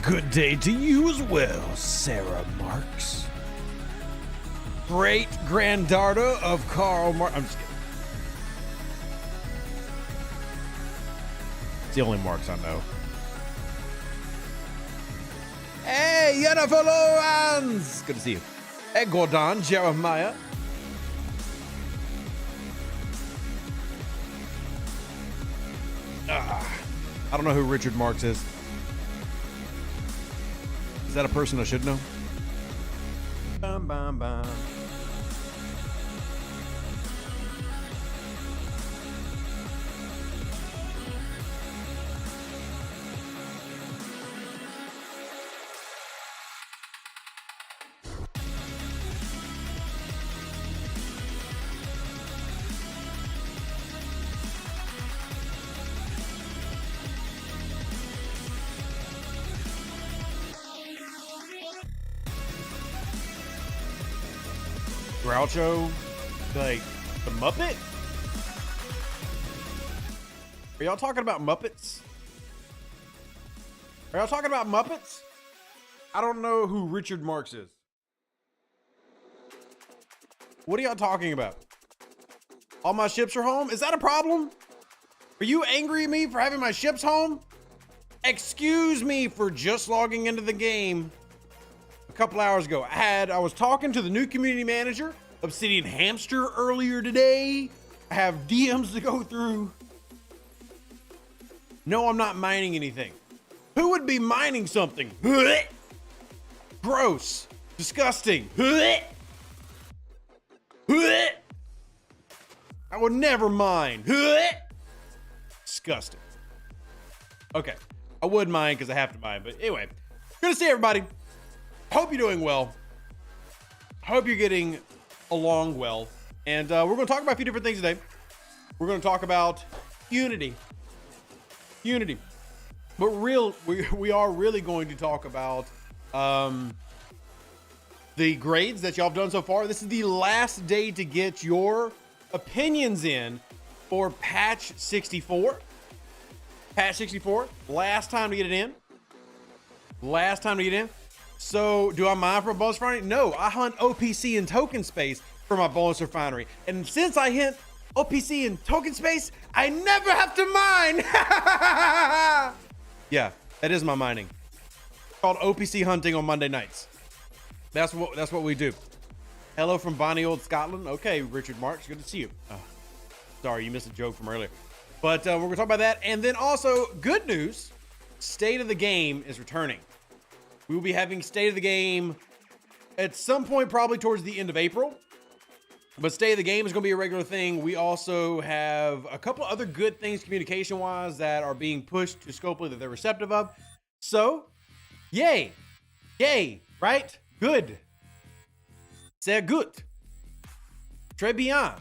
good day to you as well, Sarah Marks. Great granddaughter of Karl Marx. I'm just kidding. It's the only Marx I know. Hey, Jennifer Lawrence! Good to see you. Hey, Gordon, Jeremiah. I don't know who Richard Marx is. Is that a person I should know? Bum, bum, bum. Groucho, like the Muppet? Are y'all talking about Muppets? Are y'all talking about Muppets? I don't know who Richard Marx is. What are y'all talking about? All my ships are home? Is that a problem? Are you angry at me for having my ships home? Excuse me for just logging into the game a couple hours ago. I was talking to the new community manager, Obsidian Hamster, earlier today. I have DMs to go through. No, I'm not mining anything. Who would be mining something? Gross. Disgusting. I would never mine. Disgusting. Okay. I would mine because I have to mine. But anyway, good to see everybody. Hope you're doing well. Hope you're getting along well. And we're going to talk about a few different things today. We're going to talk about unity. But we are really going to talk about the grades that y'all have done so far. This is the last day to get your opinions in for patch 64. Patch 64, last time to get it in. So do I mine for a bonus refinery? No, I hunt OPC and token space for my bonus refinery. And since I hit OPC and token space, I never have to mine. Yeah, that is my mining. It's called OPC hunting on Monday nights. That's what we do. Hello from Bonnie Old Scotland. Okay, Richard Marx, good to see you. Oh, sorry, you missed a joke from earlier. But we're gonna talk about that. And then also, good news, State of the Game is returning. We will be having State of the Game at some point, probably towards the end of April. But State of the Game is gonna be a regular thing. We also have a couple other good things communication-wise that are being pushed to Scopely that they're receptive of. So, yay, right? Good. Sehr gut. Très bien.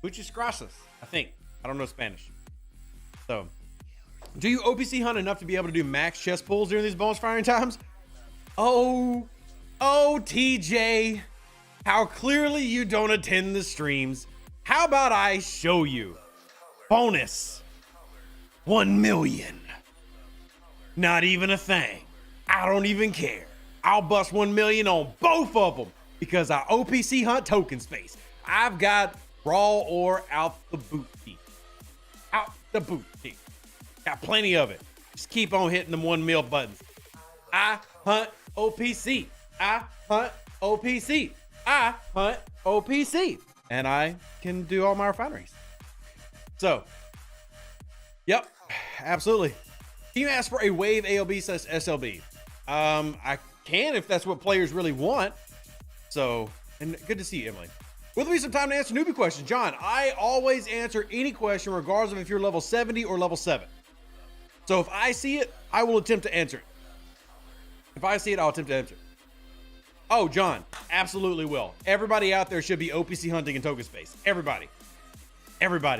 Muchas gracias, I think. I don't know Spanish. So, do you OPC hunt enough to be able to do max chest pulls during these bonus firing times? Oh, TJ, how clearly you don't attend the streams. How about I show you? Bonus 1 million. Not even a thing. I don't even care. I'll bust 1 million on both of them because I OPC hunt token space. I've got raw ore out the booty. Got plenty of it. Just keep on hitting them 1 mil buttons. I hunt OPC. I hunt OPC. And I can do all my refineries. So, yep, absolutely. Can you ask for a wave ALB / SLB? I can if that's what players really want. So, and good to see you, Emily. Will there be some time to answer newbie questions? John, I always answer any question regardless of if you're level 70 or level 7. So if I see it, I will attempt to answer it. If I see it, I'll attempt to answer it. Oh, John, absolutely will. Everybody out there should be OPC hunting in token space. Everybody.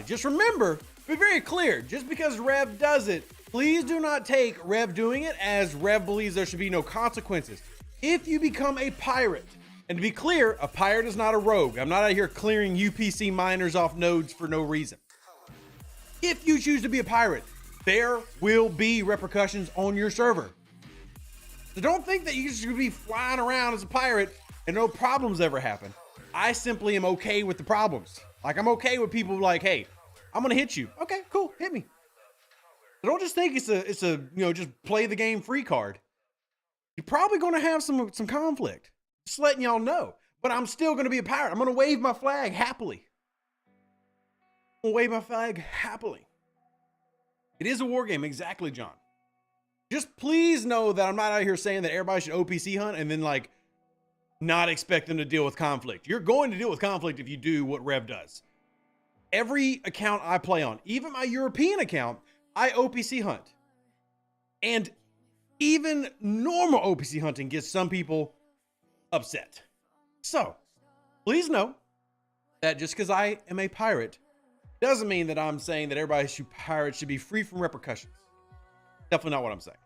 Just remember, be very clear. Just because Rev does it, please do not take Rev doing it as Rev believes there should be no consequences. If you become a pirate, and to be clear, a pirate is not a rogue. I'm not out here clearing UPC miners off nodes for no reason. If you choose to be a pirate, there will be repercussions on your server. So don't think that you should be flying around as a pirate and no problems ever happen. I simply am okay with the problems. Like, I'm okay with people like, hey, I'm gonna hit you. Okay, cool, hit me. So don't just think it's a you know, just play the game free card. You're probably gonna have some conflict. Just letting y'all know. But I'm still gonna be a pirate. I'm gonna wave my flag happily. I'm gonna wave my flag happily. It is a war game, exactly, John. Just please know that I'm not out here saying that everybody should OPC hunt and then like not expect them to deal with conflict. You're going to deal with conflict if you do what Rev does. Every account I play on, even my European account, I OPC hunt. And even normal OPC hunting gets some people upset. So please know that just because I am a pirate doesn't mean that I'm saying that everybody pirates should be free from repercussions. Definitely not what I'm saying.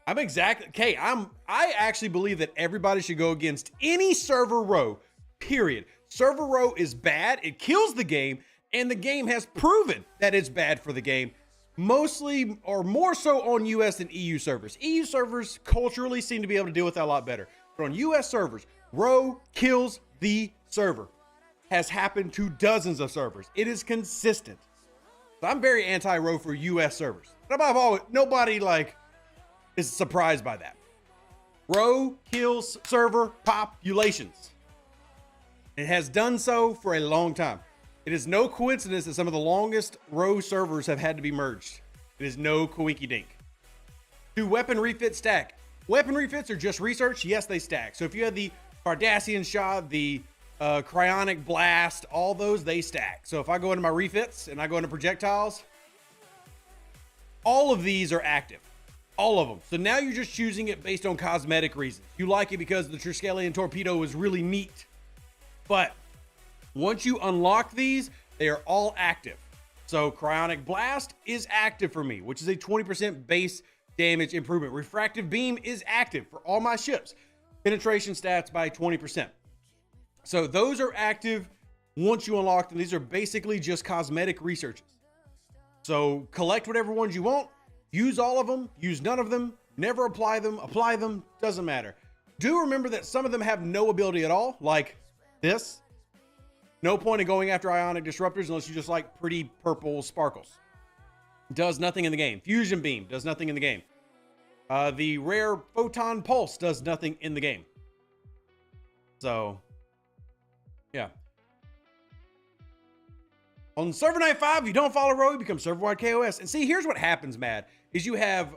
I actually believe that everybody should go against any server row, period. Server row is bad. It kills the game, and the game has proven that it's bad for the game. Mostly or more so on US and EU servers. EU servers culturally seem to be able to deal with that a lot better. But on US servers, row kills the server. Has happened to dozens of servers. It is consistent. So I'm very anti-row for US servers. But above all, nobody like is surprised by that. Row kills server populations. It has done so for a long time. It is no coincidence that some of the longest row servers have had to be merged. It is no coinky dink. Do weapon refits stack? Weapon refits are just research. Yes, they stack. So if you had the Cardassian shot, the cryonic blast, all those, they stack. So if I go into my refits and I go into projectiles, all of these are active. All of them. So now you're just choosing it based on cosmetic reasons. You like it because the Triskelion torpedo is really neat. But once you unlock these, they are all active. So cryonic blast is active for me, which is a 20% base damage improvement. Refractive beam is active for all my ships. Penetration stats by 20%. So those are active once you unlock them. These are basically just cosmetic researches. So collect whatever ones you want. Use all of them, use none of them, never apply them, doesn't matter. Do remember that some of them have no ability at all, like this. No point in going after ionic disruptors unless you just like pretty purple sparkles. Does nothing in the game. Fusion beam does nothing in the game. The rare photon pulse does nothing in the game. So, yeah. On server night 5, you don't follow row, you become server-wide KOS. And see, here's what happens, Matt, is you have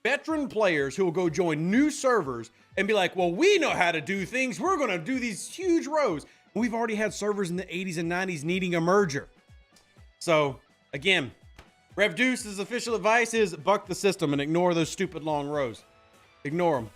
veteran players who will go join new servers and be like, well, we know how to do things. We're going to do these huge rows. We've already had servers in the 80s and 90s needing a merger. So, again, Rev Deuce's official advice is buck the system and ignore those stupid long rows. Ignore them.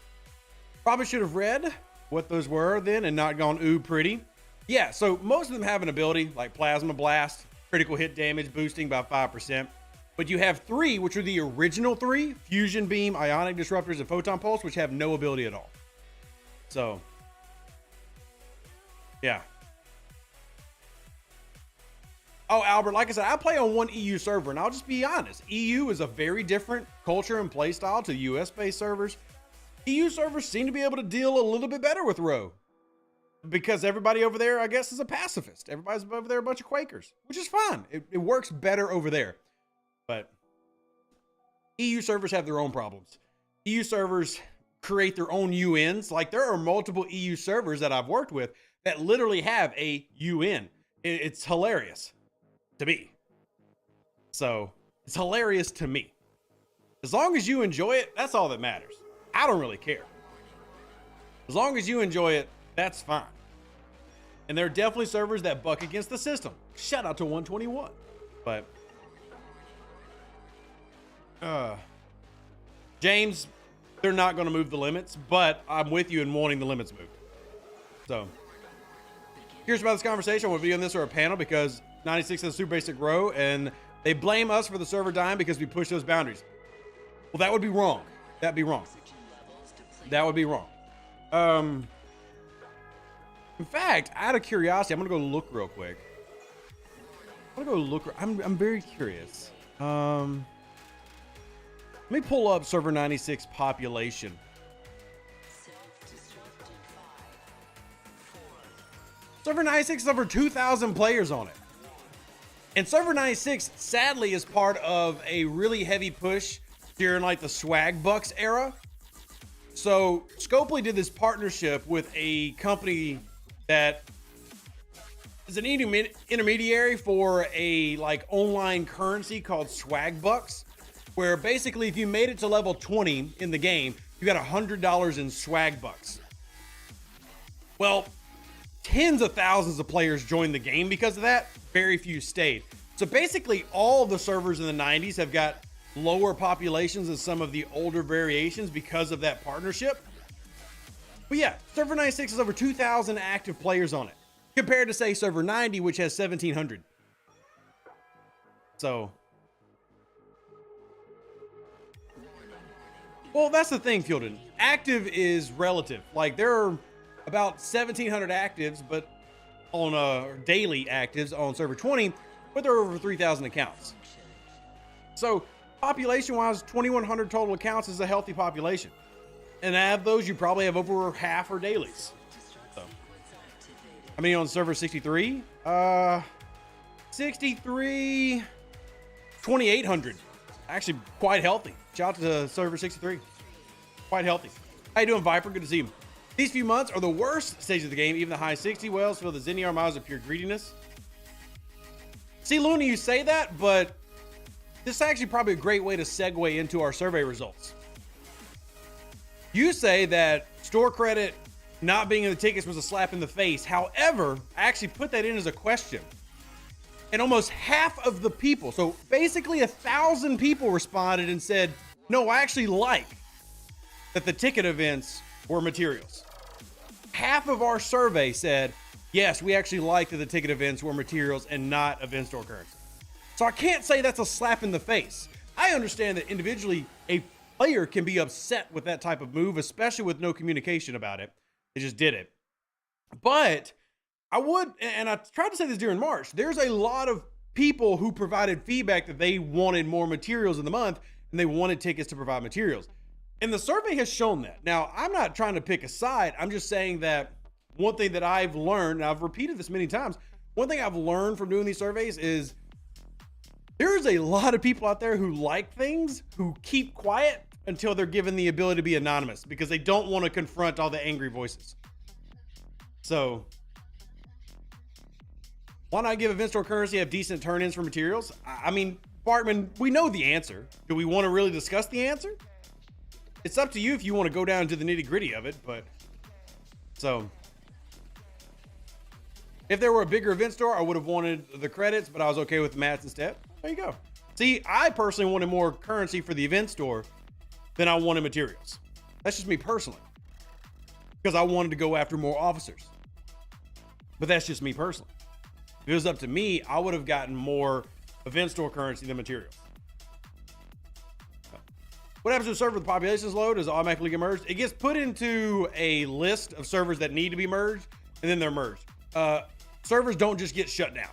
Probably should have read what those were then and not gone, ooh, pretty. Yeah, so most of them have an ability like Plasma Blast, critical hit damage boosting by 5%. But you have 3, which are the original 3, Fusion Beam, Ionic Disruptors, and Photon Pulse, which have no ability at all. So, yeah. Oh, Albert, like I said, I play on one EU server, and I'll just be honest. EU is a very different culture and play style to US-based servers. EU servers seem to be able to deal a little bit better with row. Because everybody over there, I guess, is a pacifist. Everybody's over there a bunch of Quakers, which is fine. It works better over there. But EU servers have their own problems. EU servers create their own UNs. Like, there are multiple EU servers that I've worked with that literally have a UN. It's hilarious to me. So, it's hilarious to me. As long as you enjoy it, that's all that matters. I don't really care. As long as you enjoy it, that's fine. And there are definitely servers that buck against the system. Shout out to 121. But James, they're not going to move the limits, but I'm with you in wanting the limits moved. So, curious about this conversation. I want to be on this or a panel because 96 is a super basic row, and they blame us for the server dying because we push those boundaries. Well, that would be wrong. That'd be wrong. That would be wrong. In fact, out of curiosity, I'm gonna go look real quick. I'm very curious. Let me pull up server 96 population. Server 96 is over 2,000 players on it. And server 96, sadly, is part of a really heavy push during like the swag bucks era. So Scopely did this partnership with a company that is an intermediary for a like online currency called swag bucks, where basically if you made it to level 20 in the game, you got $100 in swag bucks. Well, tens of thousands of players joined the game because of that. Very few stayed. So basically all the servers in the 90s have got lower populations than some of the older variations because of that partnership. But yeah, server 96 has over 2,000 active players on it, compared to say server 90, which has 1,700. So, well, that's the thing, Fielden. Active is relative. Like there are about 1,700 actives, but on daily actives on server 20, but there are over 3,000 accounts. So population-wise, 2,100 total accounts is a healthy population. And out of those, you probably have over half are dailies. So, I mean, on server 63, 63, 2,800. Actually, quite healthy. Shout out to server 63. Quite healthy. How you doing, Viper? Good to see you. These few months are the worst stage of the game. Even the high 60 whales feel the Zindy armadas of pure greediness. See, Luna, you say that, but this is actually probably a great way to segue into our survey results. You say that store credit not being in the tickets was a slap in the face. However, I actually put that in as a question. And almost half of the people, so basically 1,000 people responded and said, no, I actually like that the ticket events were materials. Half of our survey said, yes, we actually like that the ticket events were materials and not event store currency. So I can't say that's a slap in the face. I understand that individually a player can be upset with that type of move, especially with no communication about it. They just did it. But I would, and I tried to say this during March, there's a lot of people who provided feedback that they wanted more materials in the month and they wanted tickets to provide materials. And the survey has shown that. Now, I'm not trying to pick a side. I'm just saying that one thing that I've learned, and I've repeated this many times, one thing I've learned from doing these surveys is there's a lot of people out there who like things, who keep quiet until they're given the ability to be anonymous because they don't want to confront all the angry voices. So why not give event store currency have decent turn-ins for materials? I mean, Bartman, we know the answer. Do we want to really discuss the answer? It's up to you if you want to go down to the nitty-gritty of it, but so if there were a bigger event store, I would have wanted the credits, but I was okay with the mats instead. There you go. See, I personally wanted more currency for the event store than I wanted materials. That's just me personally, because I wanted to go after more officers. But that's just me personally. If it was up to me, I would have gotten more event store currency than materials. What happens to a server with populations low? Does it automatically get merged? It gets put into a list of servers that need to be merged, and then they're merged. Servers don't just get shut down.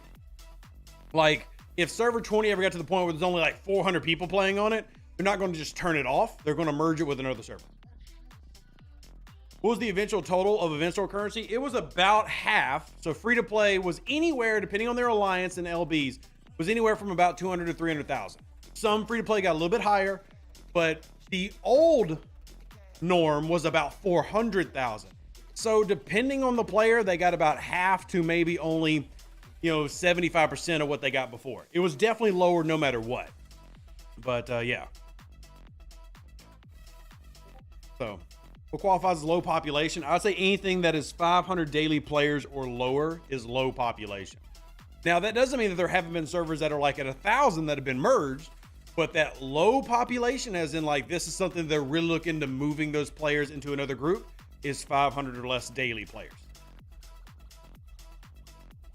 Like, if server 20 ever got to the point where there's only like 400 people playing on it, they're not going to just turn it off. They're going to merge it with another server. What was the eventual total of event store currency? It was about half. So free to play was anywhere, depending on their alliance and LBs, was anywhere from about 200 to 300,000. Some free to play got a little bit higher, but the old norm was about 400,000. So depending on the player, they got about half to maybe only, 75% of what they got before. It was definitely lower no matter what. But yeah. So what qualifies as low population? I'd say anything that is 500 daily players or lower is low population. Now that doesn't mean that there haven't been servers that are like at 1,000 that have been merged, but that low population, as in like this is something they're really looking to moving those players into another group, is 500 or less daily players.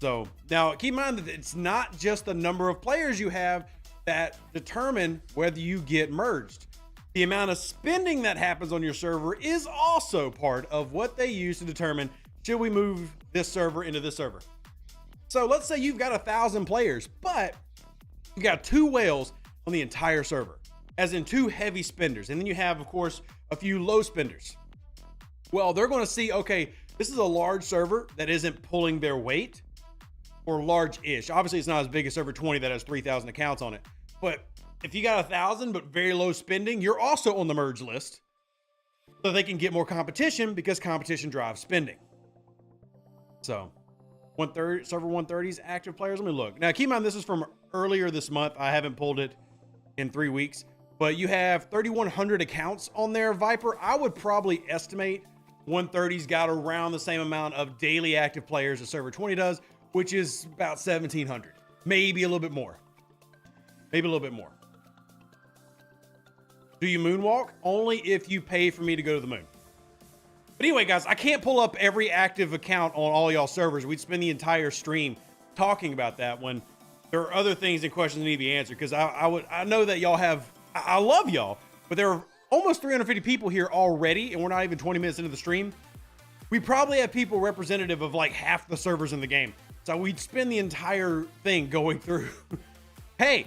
So now keep in mind that it's not just the number of players you have that determine whether you get merged. The amount of spending that happens on your server is also part of what they use to determine, should we move this server into this server? So let's say you've got 1,000 players, but you've got 2 whales on the entire server, as in 2 heavy spenders. And then you have, of course, a few low spenders. Well, they're going to see, okay, this is a large server that isn't pulling their weight, or large-ish. Obviously, it's not as big as server 20 that has 3,000 accounts on it. But if you got 1,000 but very low spending, you're also on the merge list. So they can get more competition because competition drives spending. So 130, server 130's active players. Let me look. Now, keep in mind, this is from earlier this month. I haven't pulled it in 3 weeks. But you have 3,100 accounts on there, Viper. I would probably estimate 130's got around the same amount of daily active players as server 20 does, which is about 1,700. Maybe a little bit more. Maybe a little bit more. Do you moonwalk? Only if you pay for me to go to the moon. But anyway, guys, I can't pull up every active account on all y'all servers. We'd spend the entire stream talking about that when there are other things and questions that need to be answered. Because I know that y'all have, I love y'all, but there are almost 350 people here already, and we're not even 20 minutes into the stream. We probably have people representative of like half the servers in the game. So we'd spend the entire thing going through, hey,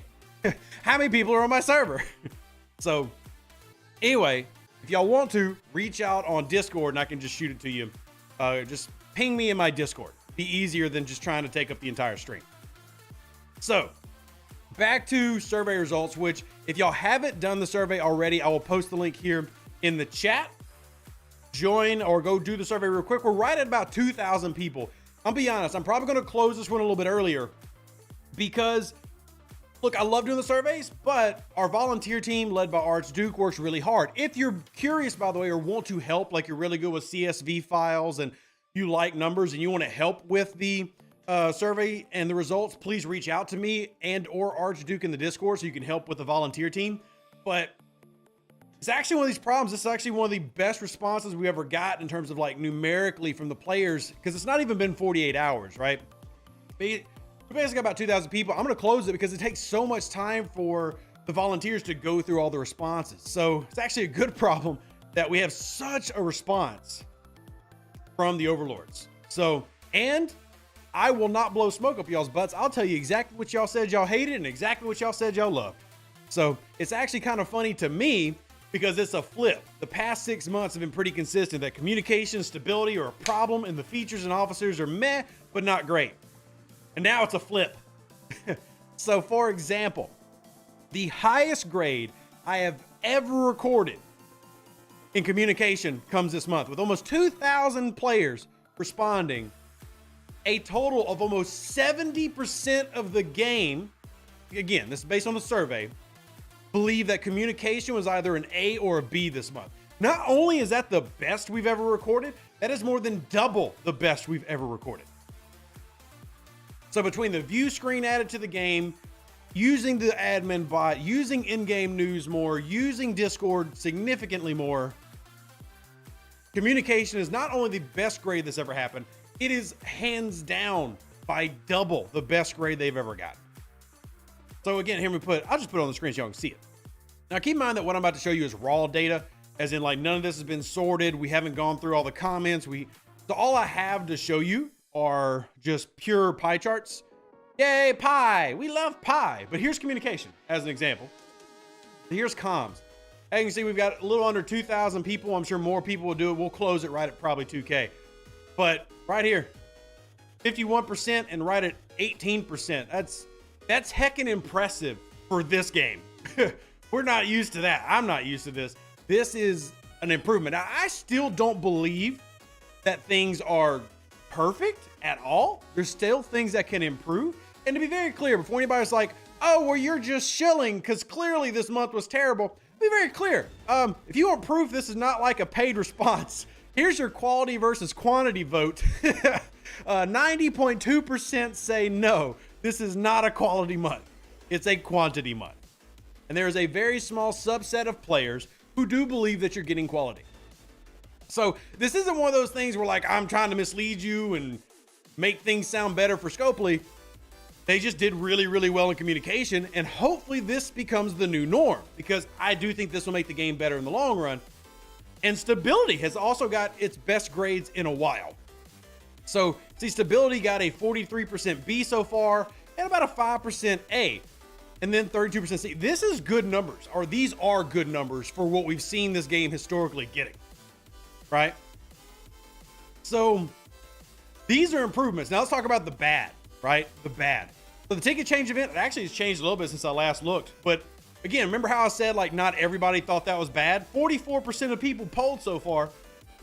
how many people are on my server? So anyway, if y'all want to, reach out on Discord and I can just shoot it to you. Just ping me in my Discord. Be easier than just trying to take up the entire stream. So back to survey results, which if y'all haven't done the survey already, I will post the link here in the chat. Join or go do the survey real quick. We're right at about 2,000 people. I'll be honest, I'm probably going to close this one a little bit earlier because, look, I love doing the surveys, but our volunteer team led by Archduke works really hard. If you're curious, by the way, or want to help, like you're really good with CSV files and you like numbers and you want to help with the survey and the results, please reach out to me and or Archduke in the Discord so you can help with the volunteer team. But it's actually one of these problems. This is actually one of the best responses we ever got in terms of like numerically from the players, because it's not even been 48 hours, right? We basically got about 2,000 people. I'm going to close it because it takes so much time for the volunteers to go through all the responses. So it's actually a good problem that we have such a response from the overlords. So, and I will not blow smoke up y'all's butts. I'll tell you exactly what y'all said y'all hated and exactly what y'all said y'all loved. So it's actually kind of funny to me because it's a flip. The past 6 months have been pretty consistent that communication stability are a problem and the features and officers are meh, but not great. And now it's a flip. So for example, the highest grade I have ever recorded in communication comes this month with almost 2,000 players responding. A total of almost 70% of the game, again, this is based on the survey, believe that communication was either an A or a B this month. Not only is that the best we've ever recorded, that is more than double the best we've ever recorded. So between the view screen added to the game, using the admin bot, using in-game news more, using Discord significantly more, communication is not only the best grade that's ever happened, it is hands down by double the best grade they've ever gotten. So again, here I'll just put it on the screen so y'all can see it. Now keep in mind that what I'm about to show you is raw data, as in like none of this has been sorted. We haven't gone through all the comments. So all I have to show you are just pure pie charts. Yay, pie. We love pie. But here's communication as an example. Here's comms. As you can see, we've got a little under 2,000 people. I'm sure more people will do it. We'll close it right at probably 2K. But right here, 51% and right at 18%. That's heckin' impressive for this game. We're not used to that. I'm not used to this. This is an improvement. Now, I still don't believe that things are perfect at all. There's still things that can improve. And to be very clear, before anybody's like, oh, well, you're just shilling because clearly this month was terrible. Be very clear. If you want proof this is not like a paid response, here's your quality versus quantity vote. 90.2% say no, this is not a quality month. It's a quantity month. And there is a very small subset of players who do believe that you're getting quality. So this isn't one of those things where like, I'm trying to mislead you and make things sound better for Scopely. They just did really, really well in communication. And hopefully this becomes the new norm because I do think this will make the game better in the long run. And stability has also got its best grades in a while. So see, stability got a 43% B so far and about a 5% A. and then 32% C. This is good numbers, or these are good numbers for what we've seen this game historically getting, right? So these are improvements. Now let's talk about the bad, right? The bad. So the ticket change event, it actually has changed a little bit since I last looked. But again, remember how I said like not everybody thought that was bad? 44% of people polled so far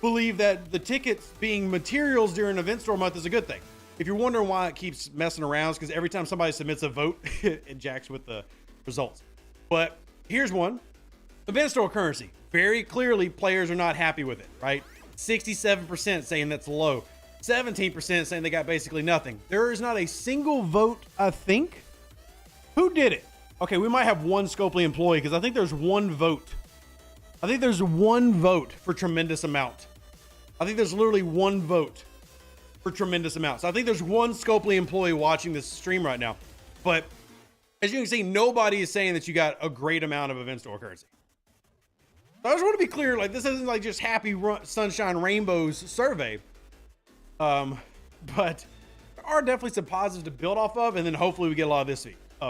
believe that the tickets being materials during event store month is a good thing. If you're wondering why it keeps messing around, it's because every time somebody submits a vote, it jacks with the results. But here's one. Event store currency. Very clearly, players are not happy with it, right? 67% saying that's low. 17% saying they got basically nothing. There is not a single vote, I think. Who did it? Okay, we might have one Scopely employee because I think there's one vote. I think there's one vote for tremendous amount. I think there's literally one vote for tremendous amounts. So I think there's one Scopely employee watching this stream right now. But as you can see, nobody is saying that you got a great amount of event store currency. So I just want to be clear, like this isn't like just happy sunshine rainbows survey. But there are definitely some positives to build off of, and then hopefully we get a lot of this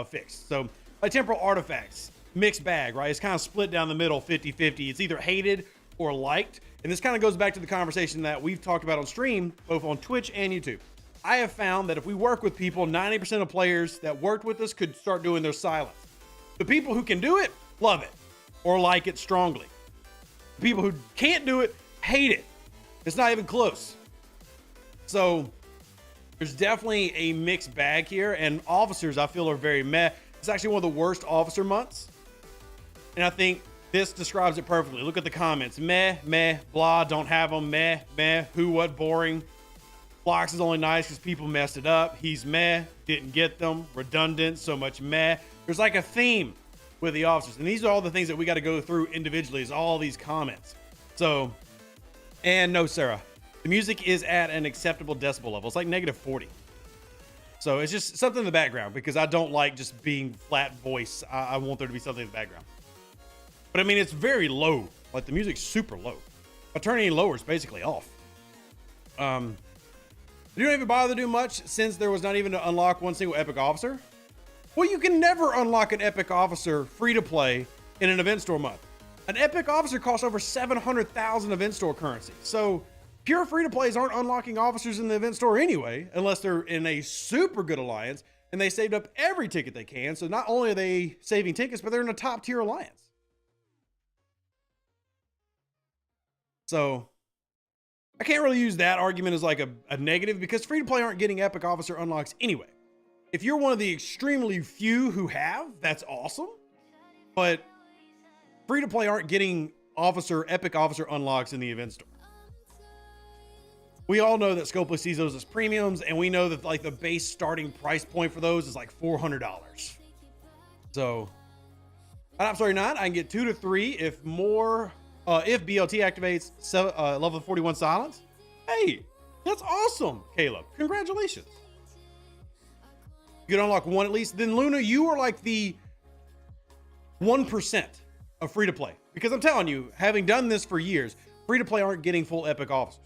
fixed. So like temporal artifacts, mixed bag, right? It's kind of split down the middle, 50-50. It's either hated or liked. And this kind of goes back to the conversation that we've talked about on stream, both on Twitch and YouTube. I have found that if we work with people, 90% of players that worked with us could start doing their silence. The people who can do it, love it or like it strongly. The people who can't do it, hate it. It's not even close. So there's definitely a mixed bag here, and officers I feel are very meh. It's actually one of the worst officer months. And I think this describes it perfectly. Look at the comments. Meh, meh, blah, don't have them. Meh, meh, who, what, boring. Flocks is only nice because people messed it up. He's meh, didn't get them. Redundant, so much meh. There's like a theme with the officers. And these are all the things that we got to go through individually is all these comments. So, and no, Sarah, the music is at an acceptable decibel level. It's like -40. So it's just something in the background because I don't like just being flat voice. I want there to be something in the background. But I mean, it's very low. Like the music's super low. If I turn any lower, it's basically off. You don't even bother to do much since there was not even to unlock one single epic officer. Well, you can never unlock an epic officer free to play in an event store month. An epic officer costs over 700,000 event store currency. So pure free to plays aren't unlocking officers in the event store anyway, unless they're in a super good alliance and they saved up every ticket they can. So not only are they saving tickets, but they're in a top tier alliance. So I can't really use that argument as like a negative because free to play aren't getting epic officer unlocks anyway. If you're one of the extremely few who have, that's awesome. But free to play aren't getting epic officer unlocks in the event store. We all know that Scopely sees those as premiums, and we know that like the base starting price point for those is like $400. So, I'm sorry, not. I can get 2 to 3 if more. If BLT activates level 41 silence. Hey, that's awesome, Caleb. Congratulations. You can unlock one at least. Then Luna, you are like the 1% of free to play. Because I'm telling you, having done this for years, free to play aren't getting full epic officers.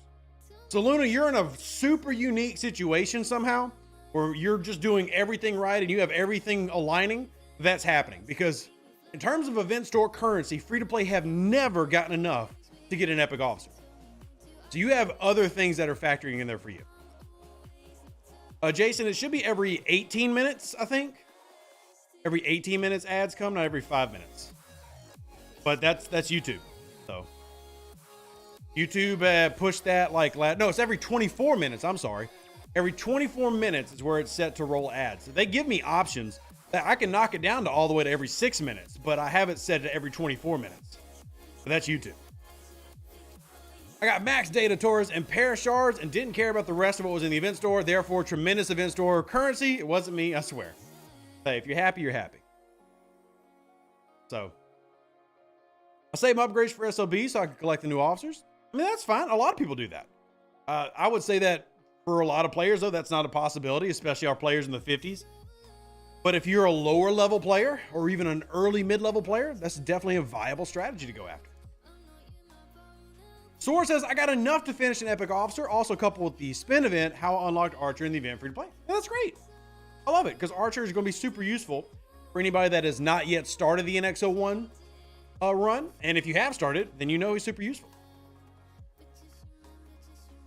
So Luna, you're in a super unique situation somehow where you're just doing everything right and you have everything aligning. That's happening because in terms of event store currency, free to play have never gotten enough to get an epic officer. So you have other things that are factoring in there for you. Jason, it should be every 18 minutes, I think. Every 18 minutes ads come, not every 5 minutes. But that's YouTube. So YouTube pushed that like no, it's every 24 minutes. I'm sorry. Every 24 minutes is where it's set to roll ads. So they give me options that I can knock it down to all the way to every 6 minutes, but I have it set to every 24 minutes. So that's YouTube. I got max data tours and parashards and didn't care about the rest of what was in the event store. Therefore, tremendous event store currency. It wasn't me, I swear. Hey, if you're happy, you're happy. So I save my upgrades for SLB so I can collect the new officers. I mean, that's fine. A lot of people do that. I would say that for a lot of players, though, that's not a possibility, especially our players in the 50s. But if you're a lower level player or even an early mid-level player, that's definitely a viable strategy to go after. Soar says, I got enough to finish an epic officer. Also coupled with the spin event, how I unlocked Archer in the event free to play. And that's great. I love it because Archer is going to be super useful for anybody that has not yet started the NX01 run. And if you have started, then you know he's super useful.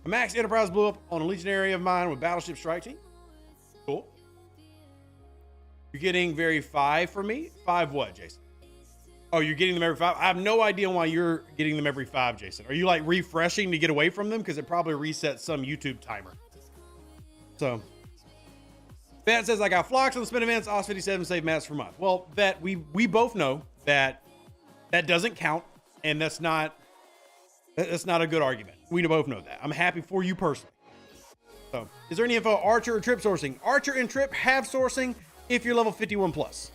A Max Enterprise blew up on a legionary of mine with Battleship Strike Team. Cool. You're getting very 5 for me. 5 what, Jason? Oh, you're getting them every 5? I have no idea why you're getting them every 5, Jason. Are you like refreshing to get away from them? Because it probably resets some YouTube timer. So, Vet says, I got flocks on the spin events, OS 57 save mats per month. Well, Vet, we both know that that doesn't count, and that's not a good argument. We both know that. I'm happy for you personally. So, is there any info Archer or Trip sourcing? Archer and Trip have sourcing if you're level 51 plus.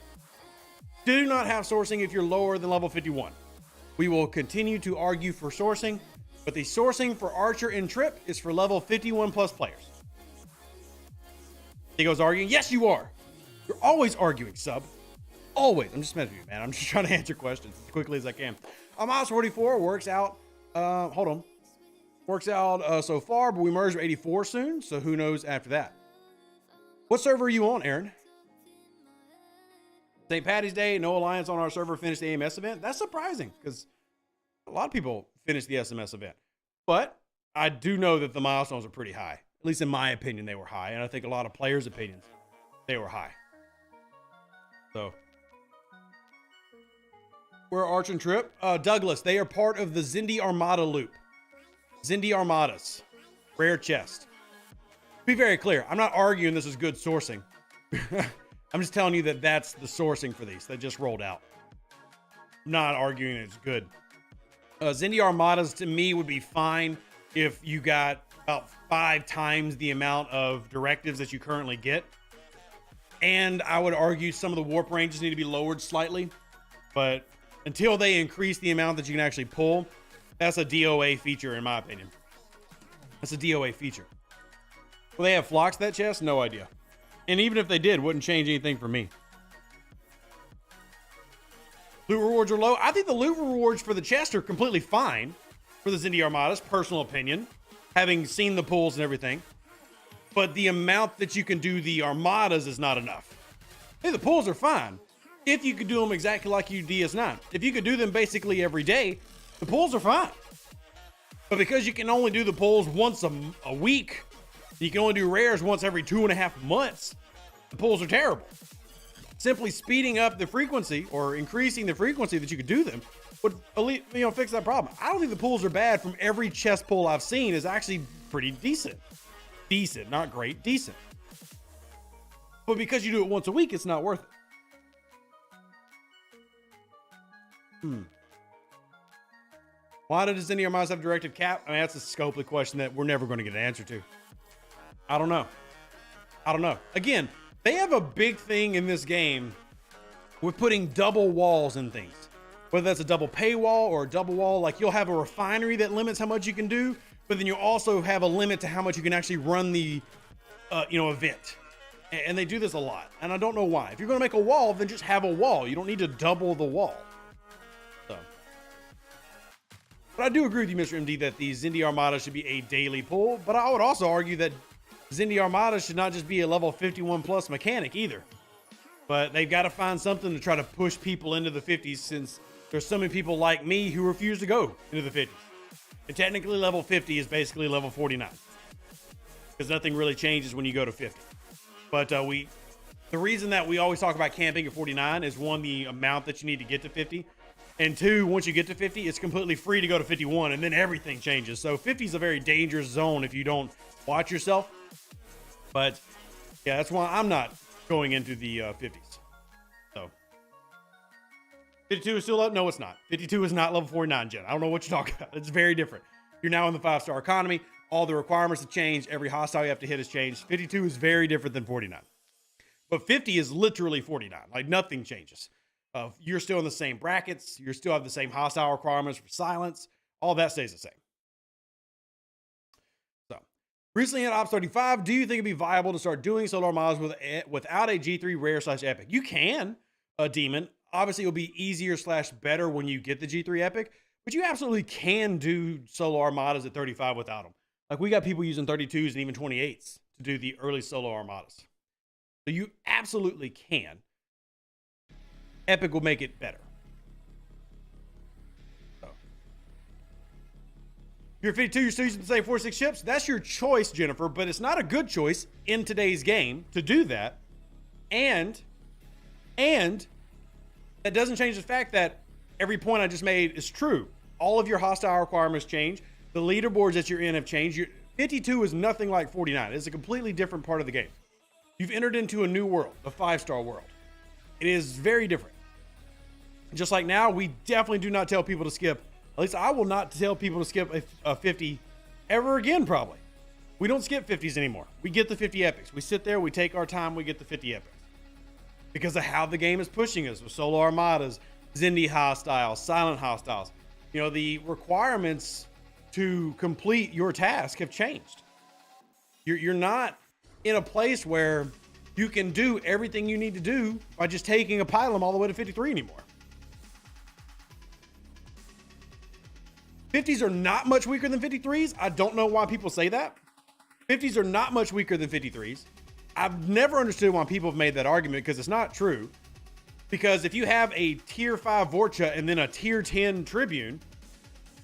Do not have sourcing if you're lower than level 51. We will continue to argue for sourcing, but the sourcing for Archer and Trip is for level 51 plus players. He goes arguing. Yes, you are. You're always arguing, sub. Always. I'm just messing with you, man. I'm just trying to answer questions as quickly as I can. Armadas 44 works out. Hold on. Works out so far, but we merge with 84 soon, so who knows after that. What server are you on, Aaron? St. Patty's Day, no alliance on our server finished the AMS event. That's surprising because a lot of people finished the SMS event. But I do know that the milestones are pretty high. At least in my opinion, they were high. And I think a lot of players' opinions, they were high. So, we're Arch and Trip. Douglas, they are part of the Zindy Armada loop. Zindy Armadas. Rare chest. Be very clear. I'm not arguing this is good sourcing. I'm just telling you that that's the sourcing for these that just rolled out. I'm not arguing it's good. Zindy Armadas to me would be fine if you got about 5 times the amount of directives that you currently get. And I would argue some of the warp ranges need to be lowered slightly. But until they increase the amount that you can actually pull, that's a DOA feature in my opinion. That's a DOA feature. Will they have flocks to that chest? No idea. And even if they did, wouldn't change anything for me. Loot rewards are low. I think the loot rewards for the chest are completely fine for the Zindy Armadas, personal opinion, having seen the pools and everything. But the amount that you can do the Armadas is not enough. Hey, the pools are fine if you could do them exactly like you do DS9. If you could do them basically every day, the pools are fine. But because you can only do the pools once a week, you can only do rares once every 2.5 months, the pools are terrible. Simply speeding up the frequency or increasing the frequency that you could do them would fix that problem. I don't think the pools are bad. From every chest pull I've seen is actually pretty decent. Decent, not great, decent. But because you do it once a week, it's not worth it. Why does Zindy Armadas have directive cap? I mean, that's a scopely question that we're never going to get an answer to. I don't know. Again, they have a big thing in this game with putting double walls in things. Whether that's a double paywall or a double wall, like you'll have a refinery that limits how much you can do, but then you also have a limit to how much you can actually run the, event. And they do this a lot. And I don't know why. If you're going to make a wall, then just have a wall. You don't need to double the wall. So. But I do agree with you, Mr. MD, that the Zindy Armada should be a daily pull. But I would also argue that Zindy Armada should not just be a level 51 plus mechanic either. But they've got to find something to try to push people into the 50s, since there's so many people like me who refuse to go into the 50s. And technically level 50 is basically level 49. Because nothing really changes when you go to 50. But the reason that we always talk about camping at 49 is, one, the amount that you need to get to 50. And two, once you get to 50, it's completely free to go to 51, and then everything changes. So 50 is a very dangerous zone if you don't watch yourself. But yeah, that's why I'm not going into the 50s. So 52 is still up? No, it's not. 52 is not level 49, Jen. I don't know what you're talking about. It's very different. You're now in the 5-star economy. All the requirements have changed. Every hostile you have to hit has changed. 52 is very different than 49. But 50 is literally 49. Like, nothing changes. You're still in the same brackets. You still have the same hostile requirements for silence. All that stays the same. So, recently at Ops 35, do you think it'd be viable to start doing solo armadas without a G3 rare / epic? You can, Demon. Obviously, it'll be easier / better when you get the G3 epic, but you absolutely can do solo armadas at 35 without them. Like, we got people using 32s and even 28s to do the early solo armadas. So you absolutely can. Epic will make it better. So. You're 52, you're still using the same 46 ships. That's your choice, Jennifer, but it's not a good choice in today's game to do that. And that doesn't change the fact that every point I just made is true. All of your hostile requirements change. The leaderboards that you're in have changed. 52 is nothing like 49. It's a completely different part of the game. You've entered into a new world, a 5-star world. It is very different. Just like now, we definitely do not tell people to skip. At least I will not tell people to skip a 50 ever again, probably. We don't skip 50s anymore. We get the 50 epics. We sit there, we take our time, we get the 50 epics. Because of how the game is pushing us with solo armadas, Zindy hostiles, silent hostiles. You know, the requirements to complete your task have changed. You're not in a place where you can do everything you need to do by just taking a pylum all the way to 53 anymore. 50s are not much weaker than 53s. I don't know why people say that. 50s are not much weaker than 53s. I've never understood why people have made that argument, because it's not true. Because if you have a tier 5 Vorcha and then a tier 10 Tribune,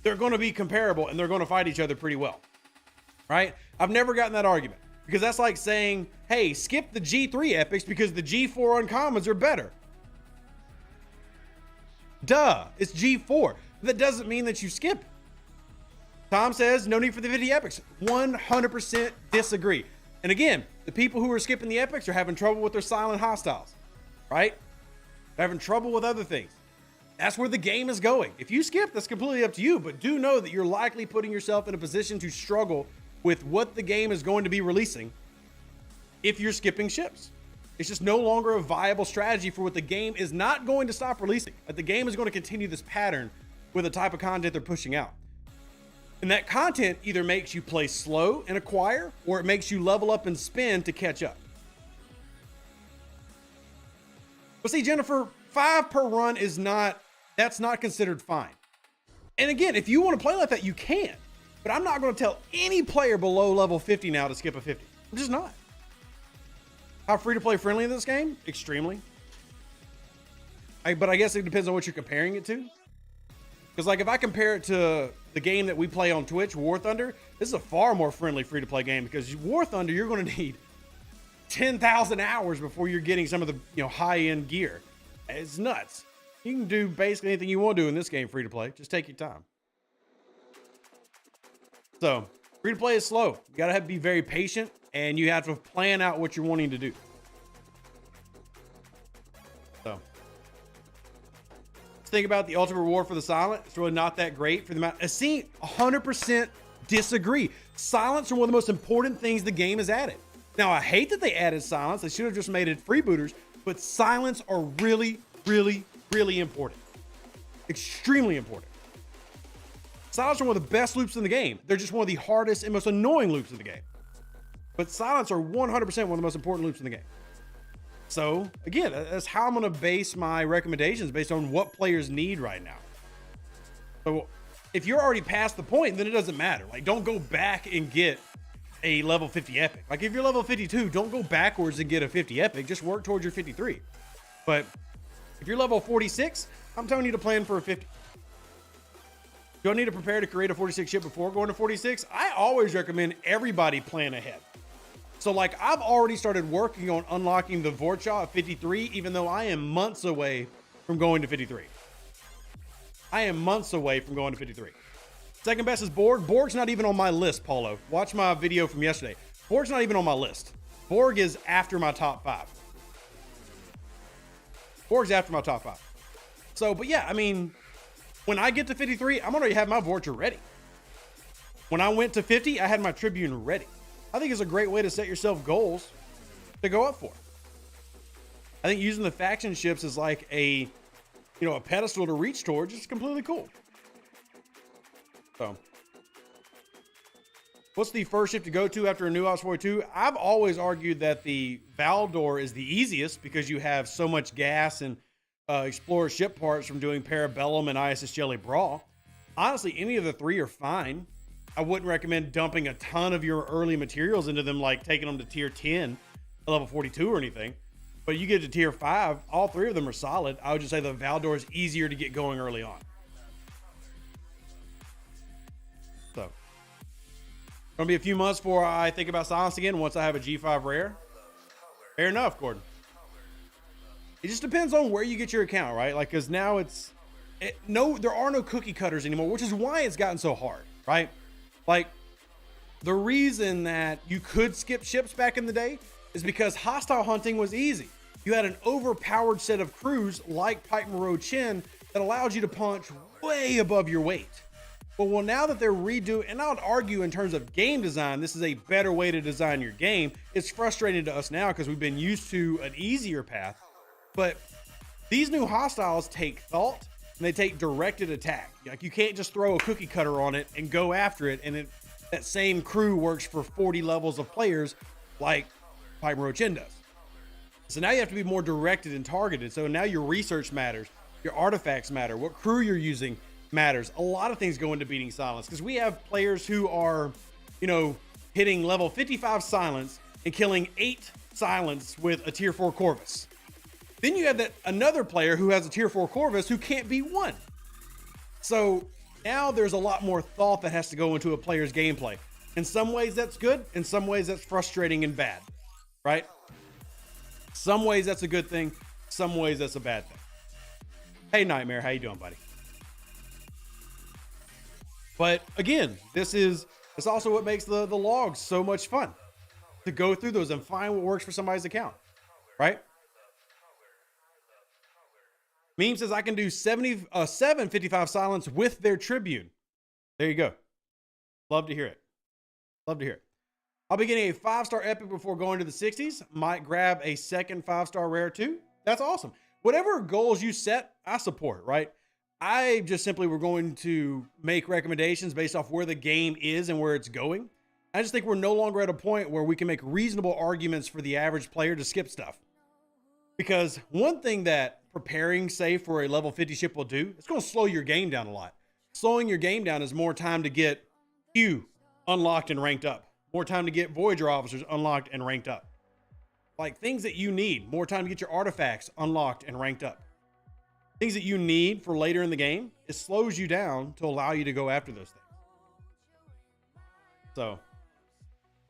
they're going to be comparable and they're going to fight each other pretty well, right? I've never gotten that argument, because that's like saying, hey, skip the G3 epics because the G4 uncommons are better. Duh, it's G4. That doesn't mean that you skip. Tom says no need for the 50 epics. 100% disagree. And again, the people who are skipping the epics are having trouble with their silent hostiles, right? They're having trouble with other things. That's where the game is going. If you skip, that's completely up to you, but do know that you're likely putting yourself in a position to struggle with what the game is going to be releasing if you're skipping ships. It's just no longer a viable strategy for what the game is not going to stop releasing. But the game is going to continue this pattern with the type of content they're pushing out. And that content either makes you play slow and acquire, or it makes you level up and spin to catch up. But see, Jennifer, 5 per run is that's not considered fine. And again, if you want to play like that, you can. But I'm not going to tell any player below level 50 now to skip a 50. I'm just not. How free-to-play friendly in this game? Extremely. But I guess it depends on what you're comparing it to. Because like if I compare it to the game that we play on Twitch, War Thunder, this is a far more friendly free-to-play game, because War Thunder, you're going to need 10,000 hours before you're getting some of the high-end gear. It's nuts. You can do basically anything you want to do in this game free-to-play. Just take your time. So free-to-play is slow. You got to be very patient, and you have to plan out what you're wanting to do. So think about the ultimate reward for the silent. It's really not that great for the amount. See, 100% disagree. Silence are one of the most important things the game has added. Now, I hate that they added silence. They should have just made it freebooters, but silence are really, really, really important. Extremely important. Silence are one of the best loops in the game. They're just one of the hardest and most annoying loops in the game. But silence are 100% one of the most important loops in the game. So again, that's how I'm going to base my recommendations, based on what players need right now. So if you're already past the point, then it doesn't matter. Like, don't go back and get a level 50 epic. Like if you're level 52, don't go backwards and get a 50 epic. Just work towards your 53. But if you're level 46, I'm telling you to plan for a 50. Do I need to prepare to create a 46 ship before going to 46? I always recommend everybody plan ahead. So like I've already started working on unlocking the Vorcha at 53, even though I am months away from going to 53. I am months away from going to 53. Second best is Borg. Borg's not even on my list, Paulo. Watch my video from yesterday. Borg's not even on my list. Borg is after my top 5. Borg's after my top 5. So, but yeah, I mean, when I get to 53, I'm already have my Vorcha ready. When I went to 50, I had my Tribune ready. I think it's a great way to set yourself goals to go up for. I think using the faction ships is like a pedestal to reach towards. It's completely cool. So, what's the first ship to go to after a new Ops 42? I've always argued that the Valdor is the easiest, because you have so much gas and Explorer ship parts from doing Parabellum and ISS Jelly Brawl. Honestly, any of the 3 are fine. I wouldn't recommend dumping a ton of your early materials into them, like taking them to tier 10, level 42 or anything. But you get to tier 5, all 3 of them are solid. I would just say the Valdor is easier to get going early on. So, gonna be a few months before I think about Silence again once I have a G5 rare. Fair enough, Gordon. It just depends on where you get your account, right? Like, because now there are no cookie cutters anymore, which is why it's gotten so hard, right? Like, the reason that you could skip ships back in the day is because hostile hunting was easy. You had an overpowered set of crews like Pike Moreau Chin that allowed you to punch way above your weight. But well, now that they're redoing, and I would argue in terms of game design, this is a better way to design your game. It's frustrating to us now because we've been used to an easier path. But these new hostiles take thought and they take directed attack. Like, you can't just throw a cookie cutter on it and go after it, and that same crew works for 40 levels of players like Pike Moreau Chin does. So now you have to be more directed and targeted. So now your research matters, your artifacts matter, what crew you're using matters. A lot of things go into beating Silence because we have players who are, hitting level 55 Silence and killing 8 Silence with a tier 4 Corvus. Then you have another player who has a tier 4 Corvus who can't be 1. So now there's a lot more thought that has to go into a player's gameplay. In some ways that's good, in some ways that's frustrating and bad, right? Some ways that's a good thing, some ways that's a bad thing. Hey Nightmare, how you doing, buddy? But again, it's also what makes the logs so much fun, to go through those and find what works for somebody's account, right? Meme says I can do 755 Silence with their Tribune. There you go. Love to hear it. Love to hear it. I'll be getting a 5-star epic before going to the 60s. Might grab a second 5-star rare too. That's awesome. Whatever goals you set, I support, right? I just simply were going to make recommendations based off where the game is and where it's going. I just think we're no longer at a point where we can make reasonable arguments for the average player to skip stuff. Because one thing that preparing, say, for a level 50 ship will do, it's going to slow your game down a lot. Slowing your game down is more time to get Q unlocked and ranked up. More time to get Voyager officers unlocked and ranked up. Like, things that you need. More time to get your artifacts unlocked and ranked up. Things that you need for later in the game, it slows you down to allow you to go after those things. So,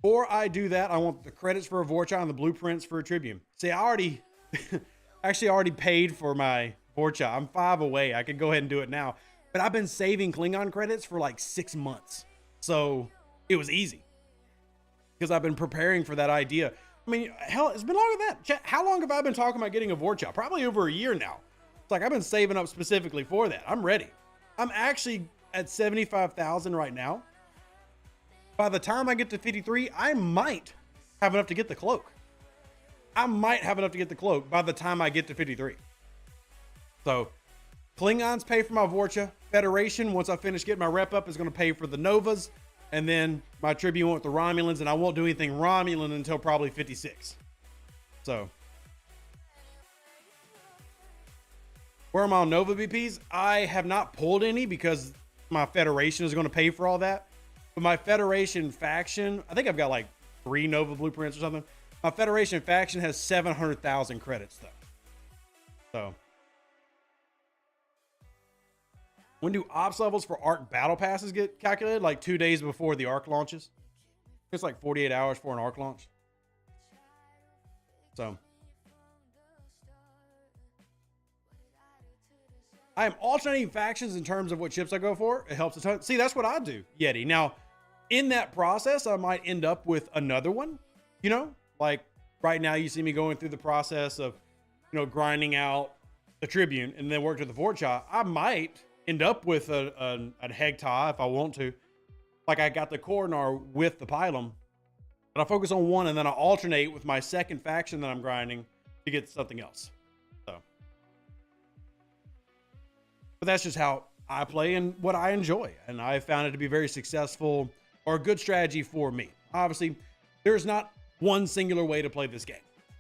before I do that, I want the credits for a Vorcha and the blueprints for a Tribune. See, I already paid for my Vorcha. I'm 5 away. I could go ahead and do it now. But I've been saving Klingon credits for like 6 months. So it was easy. Because I've been preparing for that idea. I mean, hell, it's been longer than that. How long have I been talking about getting a Vorcha? Probably over a year now. It's like I've been saving up specifically for that. I'm ready. I'm actually at 75,000 right now. By the time I get to 53, I might have enough to get the cloak. I might have enough to get the cloak by the time I get to 53. So, Klingons pay for my Vorcha. Federation, once I finish getting my rep up, is going to pay for the Novas. And then my Tribune with the Romulans, and I won't do anything Romulan until probably 56. So, where am I on Nova BPs? I have not pulled any because my Federation is going to pay for all that. But my Federation faction, I think I've got like 3 Nova blueprints or something. My Federation faction has 700,000 credits though. So, when do ops levels for ARC battle passes get calculated? Like 2 days before the ARC launches. It's like 48 hours for an ARC launch. So, I am alternating factions in terms of what ships I go for. It helps a ton. See, that's what I do, Yeti. Now, in that process, I might end up with another one, Like right now you see me going through the process of, grinding out the Tribune and then work to the Vorcha. I might end up with a Hegta if I want to. Like I got the Coronar with the Pylum, but I focus on one and then I alternate with my second faction that I'm grinding to get something else. So, but that's just how I play and what I enjoy. And I found it to be very successful or a good strategy for me. Obviously, there's not one singular way to play this game.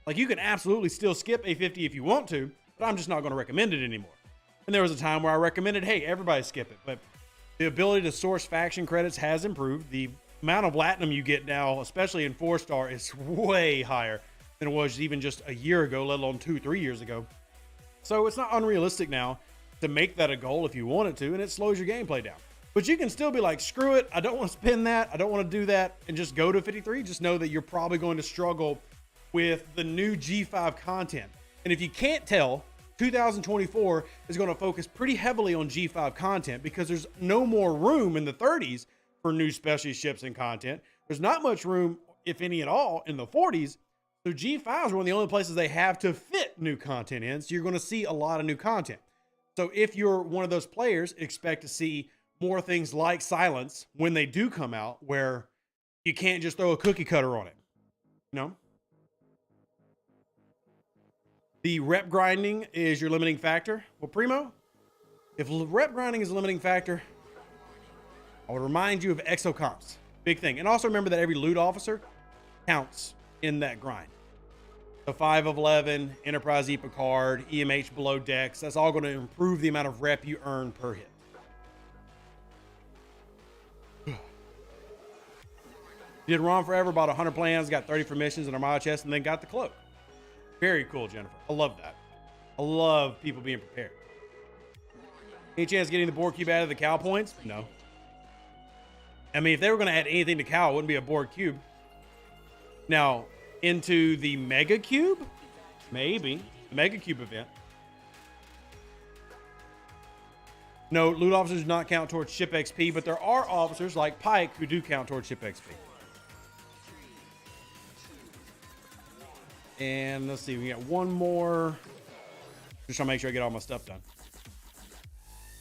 Like you can absolutely still skip a 50 if you want to, but I'm just not going to recommend it anymore. And there was a time where I recommended, hey, everybody skip it. But the ability to source faction credits has improved. The amount of Latinum you get now, especially in 4-star, is way higher than it was even just a year ago, let alone 2-3 years ago. So it's not unrealistic now to make that a goal if you want it to, and it slows your gameplay down. But you can still be like, screw it, I don't want to spend that, I don't want to do that, and just go to 53. Just know that you're probably going to struggle with the new G5 content. And if you can't tell, 2024 is going to focus pretty heavily on G5 content because there's no more room in the 30s for new specialty ships and content. There's not much room, if any at all, in the 40s. So G5 is one of the only places they have to fit new content in. So you're going to see a lot of new content. So if you're one of those players, expect to see more things like Silence when they do come out, where you can't just throw a cookie cutter on it. You know? The rep grinding is your limiting factor. Well, Primo, if rep grinding is a limiting factor, I would remind you of exocomps. Big thing. And also remember that every loot officer counts in that grind. The 5 of 11, Enterprise E Picard, EMH below decks, that's all going to improve the amount of rep you earn per hit. Did Ron Forever, bought 100 plans, got 30 for missions and Armada chest, and then got the cloak. Very cool, Jennifer. I love that. I love people being prepared. Any chance of getting the board cube out of the cow points? No. I mean, if they were going to add anything to cow, it wouldn't be a board cube. Now, into the mega cube? Maybe. The mega cube event. No, loot officers do not count towards ship XP, but there are officers like Pike who do count towards ship XP. And let's see, we got one more. Just trying to make sure I get all my stuff done.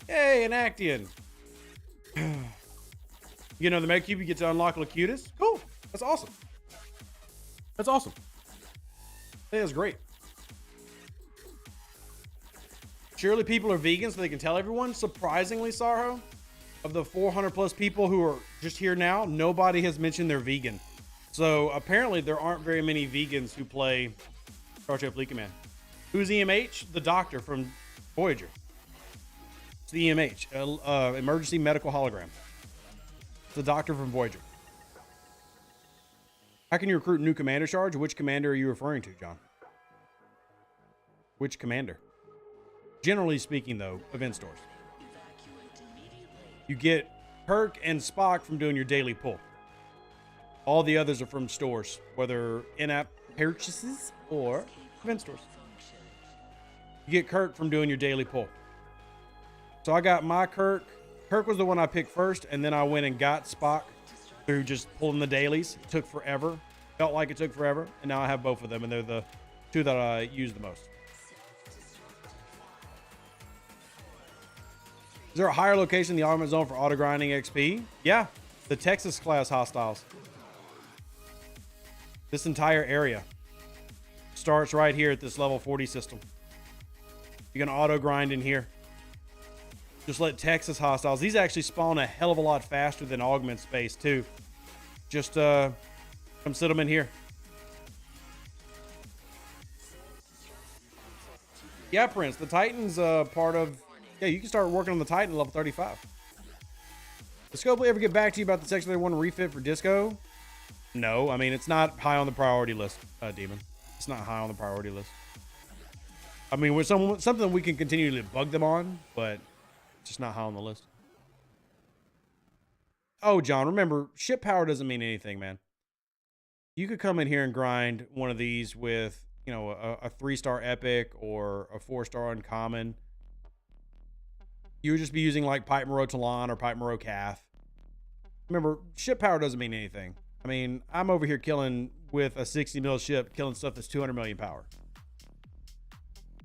Hey, an Actian. You know, the mega cube, you get to unlock Locutus. Cool. That's awesome. That's awesome. I think that's great. Surely people are vegan so they can tell everyone. Surprisingly, Sarho, of the 400 plus people who are just here now, nobody has mentioned they're vegan. So apparently there aren't very many vegans who play Star Trek Fleet Command. Who's EMH? The doctor from Voyager. It's the EMH, emergency medical hologram. It's the doctor from Voyager. How can you recruit new commander charge? Which commander are you referring to, John? Which commander? Generally speaking, though, event stores. You get Kirk and Spock from doing your daily pull. All the others are from stores, whether in-app purchases or event stores. You get Kirk from doing your daily pull. So I got my Kirk. Kirk was the one I picked first, and then I went and got Spock through just pulling the dailies. It took forever. Felt like it took forever, and now I have both of them, and they're the two that I use the most. Is there a higher location in the armament zone for auto grinding XP? Yeah, the Texas class hostiles. This entire area starts right here at this level 40 system. You're gonna auto grind in here. Just let Texas hostiles. These actually spawn a hell of a lot faster than augment space too. Just come sit them in here. Yeah, Prince. The Titan's part of. Yeah, you can start working on the Titan level 35. Does Scopely ever get back to you about the Section 31 refit for Disco? No, I mean, it's not high on the priority list, Demon. It's not high on the priority list. I mean, with something we can continually bug them on, but it's just not high on the list. Oh, John, remember, ship power doesn't mean anything, man. You could come in here and grind one of these with, you know, a 3-star epic or a 4-star uncommon. You would just be using like Pipe Moreau Talon or Pipe Moreau Cath. Remember, ship power doesn't mean anything. I mean, I'm over here killing with a 60 mil ship, killing stuff that's 200 million power.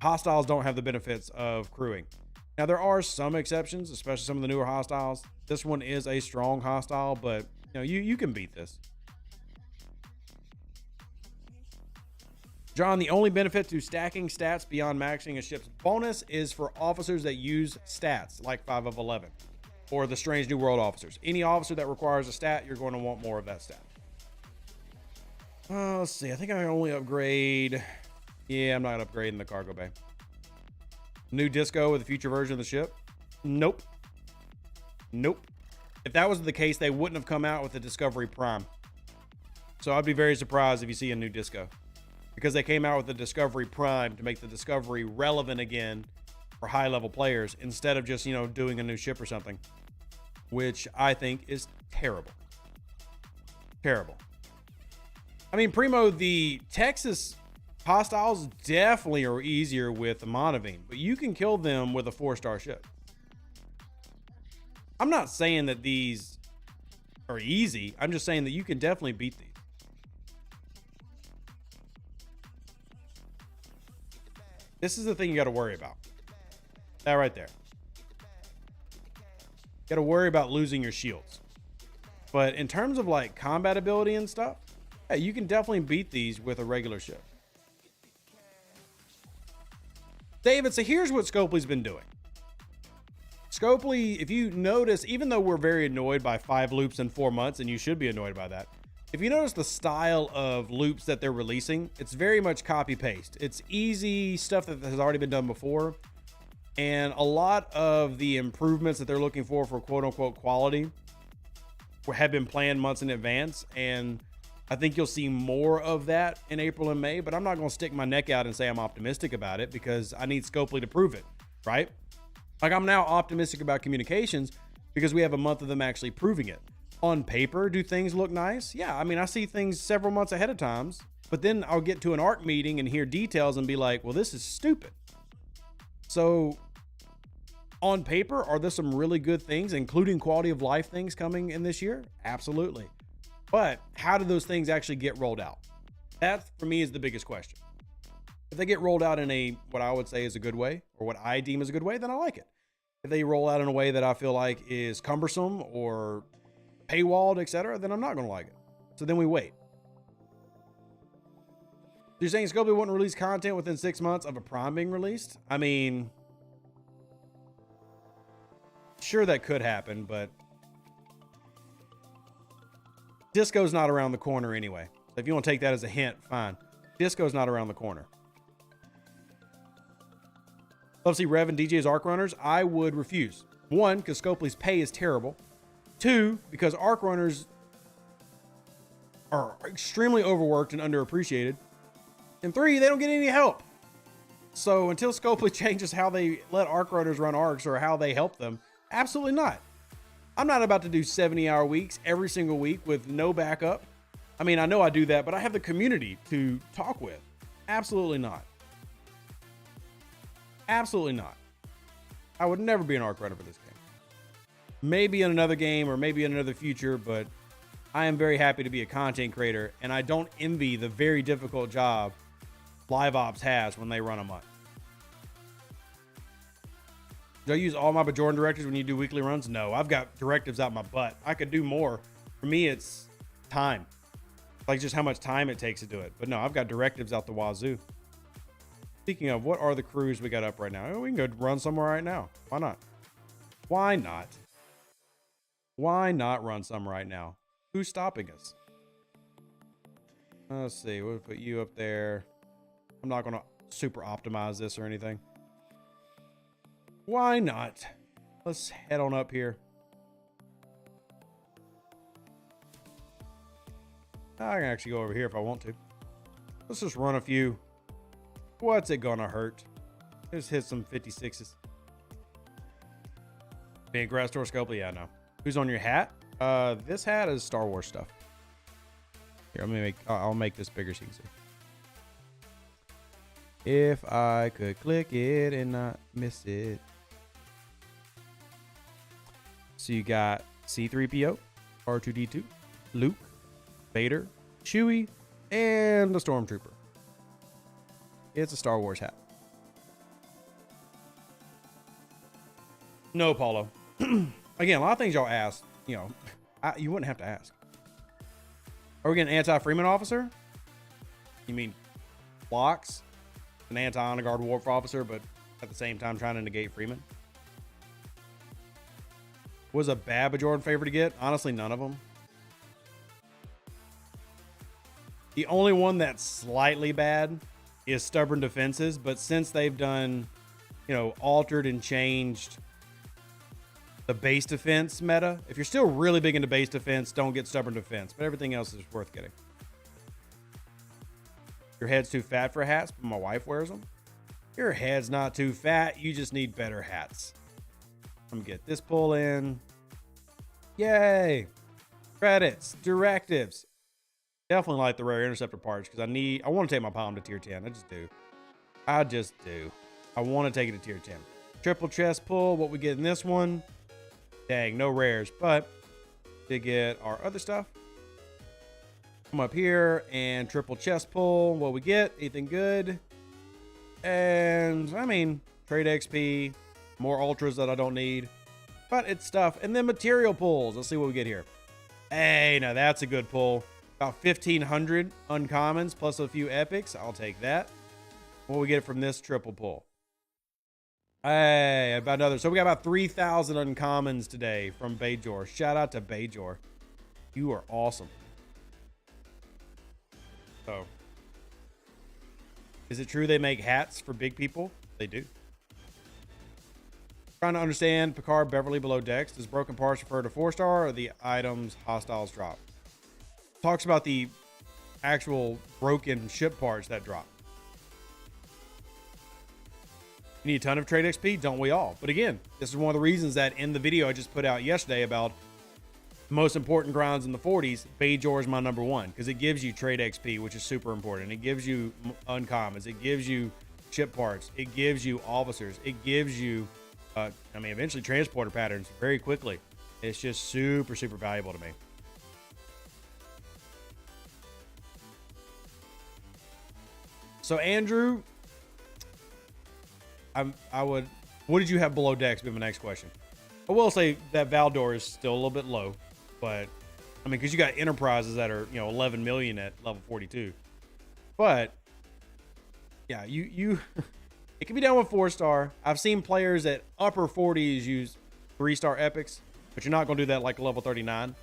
Hostiles don't have the benefits of crewing. Now, there are some exceptions, especially some of the newer hostiles. This one is a strong hostile, but you know, you can beat this. John, the only benefit to stacking stats beyond maxing a ship's bonus is for officers that use stats, like 5 of 11, or the Strange New World officers. Any officer that requires a stat, you're going to want more of that stat. Let's see. I think I only upgrade. Yeah, I'm not upgrading the cargo bay. New disco with a future version of the ship? Nope. Nope. If that was the case, they wouldn't have come out with the Discovery Prime. So I'd be very surprised if you see a new disco. because they came out with the Discovery Prime to make the Discovery relevant again for high level players instead of just, you know, doing a new ship or something, which I think is terrible. Terrible. I mean, Primo, the Texas hostiles definitely are easier with the Monavine, but you can kill them with a 4-star ship. I'm not saying that these are easy. I'm just saying that you can definitely beat these. This is the thing you got to worry about. That right there. You got to worry about losing your shields. But in terms of like combat ability and stuff, yeah, you can definitely beat these with a regular ship. David, so here's what Scopely's been doing. Scopely, if you notice, even though we're very annoyed by 5 loops in 4 months, and you should be annoyed by that, if you notice the style of loops that they're releasing, it's very much copy paste. It's easy stuff that has already been done before. And a lot of the improvements that they're looking for quote unquote quality have been planned months in advance. And I think you'll see more of that in April and May, but I'm not going to stick my neck out and say I'm optimistic about it because I need Scopely to prove it, right? Like, I'm now optimistic about communications because we have a month of them actually proving it. On paper, do things look nice? Yeah, I mean, I see things several months ahead of times, but then I'll get to an ARC meeting and hear details and be like, well, this is stupid. So on paper, are there some really good things, including quality of life things coming in this year? Absolutely. But how do those things actually get rolled out? That, for me, is the biggest question. If they get rolled out in a, what I would say is a good way, or what I deem as a good way, then I like it. If they roll out in a way that I feel like is cumbersome or paywalled, etc., then I'm not going to like it. So then we wait. You're saying Scopely wouldn't release content within 6 months of a Prime being released? I mean, sure, that could happen, but Disco's not around the corner anyway. So if you want to take that as a hint, fine. Disco's not around the corner. Love to see Rev and DJ's Arc Runners. I would refuse. 1, because Scopely's pay is terrible. 2, because Arc Runners are extremely overworked and underappreciated. And 3, they don't get any help. So until Scopely changes how they let Arc Runners run arcs or how they help them, absolutely not. I'm not about to do 70-hour weeks every single week with no backup. I mean, I know I do that, but I have the community to talk with. Absolutely not. Absolutely not. I would never be an Arc Runner for this game. Maybe in another game or maybe in another future, but I am very happy to be a content creator, and I don't envy the very difficult job Live Ops has when they run amok. Do I use all my Bajoran directives when you do weekly runs? No, I've got directives out my butt. I could do more. For me, it's time. Like just how much time it takes to do it. But no, I've got directives out the wazoo. Speaking of, what are the crews we got up right now? Oh, we can go run somewhere right now. Why not? Why not? Why not run some right now? Who's stopping us? Let's see. We'll put you up there. I'm not going to super optimize this or anything. Why not? Let's head on up here. I can actually go over here if I want to. Let's just run a few. What's it gonna hurt? Just hit some 56s. Being grass door Scopely, yeah, no. Who's on your hat? This hat is Star Wars stuff. Here, I'll make this bigger so you can see. If I could click it and not miss it. So you got C-3PO, R2-D2, Luke, Vader, Chewie, and the Stormtrooper. It's a Star Wars hat. No, Paulo. Again, a lot of things y'all ask, you know, you wouldn't have to ask. Are we getting an anti-Freeman officer? You mean blocks? An anti-honor guard warp officer, but at the same time trying to negate Freeman? Was a bad Bajoran favor to get? Honestly, none of them. The only one that's slightly bad is Stubborn Defenses, but since they've done, you know, altered and changed the base defense meta, if you're still really big into base defense, don't get Stubborn Defense, but everything else is worth getting. Your head's too fat for hats, but my wife wears them. Your head's not too fat. You just need better hats. I'm gonna get this pull in. Yay. Credits, directives. Definitely like the rare interceptor parts because I want to take my palm to tier 10. I just do. I want to take it to tier 10. Triple chest pull, what we get in this one. Dang, no rares, but to get our other stuff. Come up here and triple chest pull. What we get, anything good. And I mean, trade XP, more ultras that I don't need, but it's stuff. And then material pulls. Let's see what we get here. Hey, now that's a good pull. About 1,500 uncommons plus a few epics. I'll take that. What we get from this triple pull. Hey, about another. So we got about 3,000 uncommons today from Bajor. Shout out to Bajor. You are awesome. So, is it true they make hats for big people? They do. Trying to understand Picard Beverly below decks. Does broken parts refer to 4-star or the items hostiles drop? Talks about the actual broken ship parts that drop. You need a ton of trade XP, don't we all? But again, this is one of the reasons that in the video I just put out yesterday about the most important grounds in the 40s, Bajor is my number one because it gives you trade XP, which is super important. It gives you uncommons. It gives you ship parts. It gives you officers. It gives you eventually transporter patterns very quickly. It's just super, super valuable to me. So Andrew, what did you have below decks? Be my next question. I will say that Valdor is still a little bit low, but I mean, because you got enterprises that are 11 million at level 42. But yeah, you it can be done with 4-star. I've seen players at upper 40s use 3-star epics, but you're not going to do that like level 39.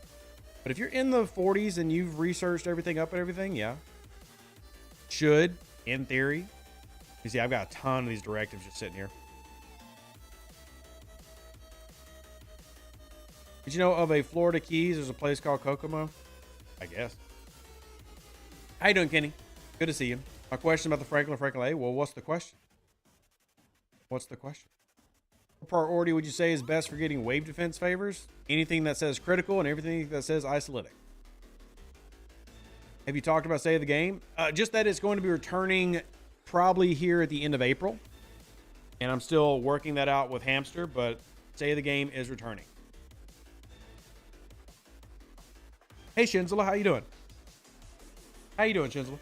But if you're in the 40s and you've researched everything up and everything, yeah, should, in theory. You see, I've got a ton of these directives just sitting here. Did you know of a Florida Keys, there's a place called Kokomo? I guess. How you doing, Kenny? Good to see you. My question about the Franklin A. Well, what's the question? What's the question? What priority would you say is best for getting wave defense favors? Anything that says critical and everything that says isolytic. Have you talked about State of the Game? Just that it's going to be returning probably here at the end of April. And I'm still working that out with Hamster, but State of the Game is returning. Hey, Shinzilla, how you doing? How you doing, Shinzilla?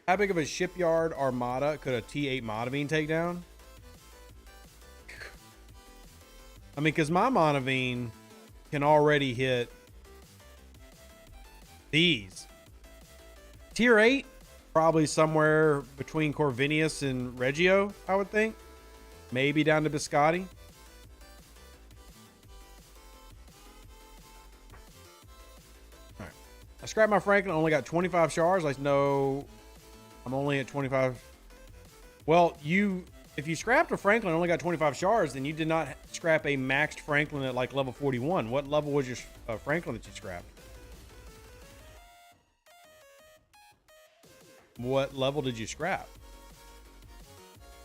How big of a shipyard armada could a T8 Monavine take down? I mean, because my Monavine can already hit these. Tier 8, probably somewhere between Corvinus and Reggio, I would think. Maybe down to Biscotti. All right. I scrapped my Franklin, only got 25 shards. Like, no, I'm only at 25. Well, if you scrapped a Franklin and only got 25 shards, then you did not scrap a maxed Franklin at like level 41. What level was your Franklin that you scrapped? What level did you scrap?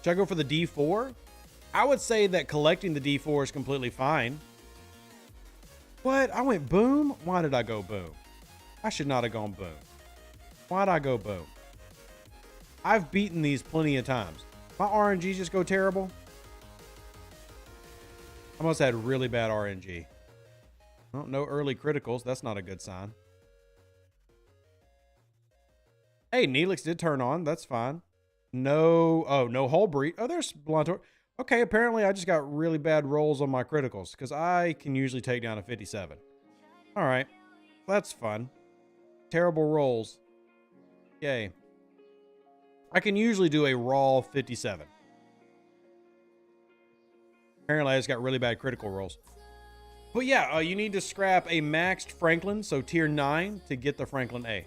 Should I go for the D4? I would say that collecting the D4 is completely fine. What? I went boom? Why did I go boom? I should not have gone boom. Why'd I go boom? I've beaten these plenty of times. My RNG just go terrible. I must have had really bad RNG. Well, no early criticals. That's not a good sign. Hey, Neelix did turn on. That's fine. No hull breach. Oh, there's Blantor. Okay, apparently I just got really bad rolls on my criticals because I can usually take down a 57. All right. That's fun. Terrible rolls. Yay. I can usually do a raw 57. Apparently I just got really bad critical rolls. But yeah, you need to scrap a maxed Franklin, so tier 9, to get the Franklin A.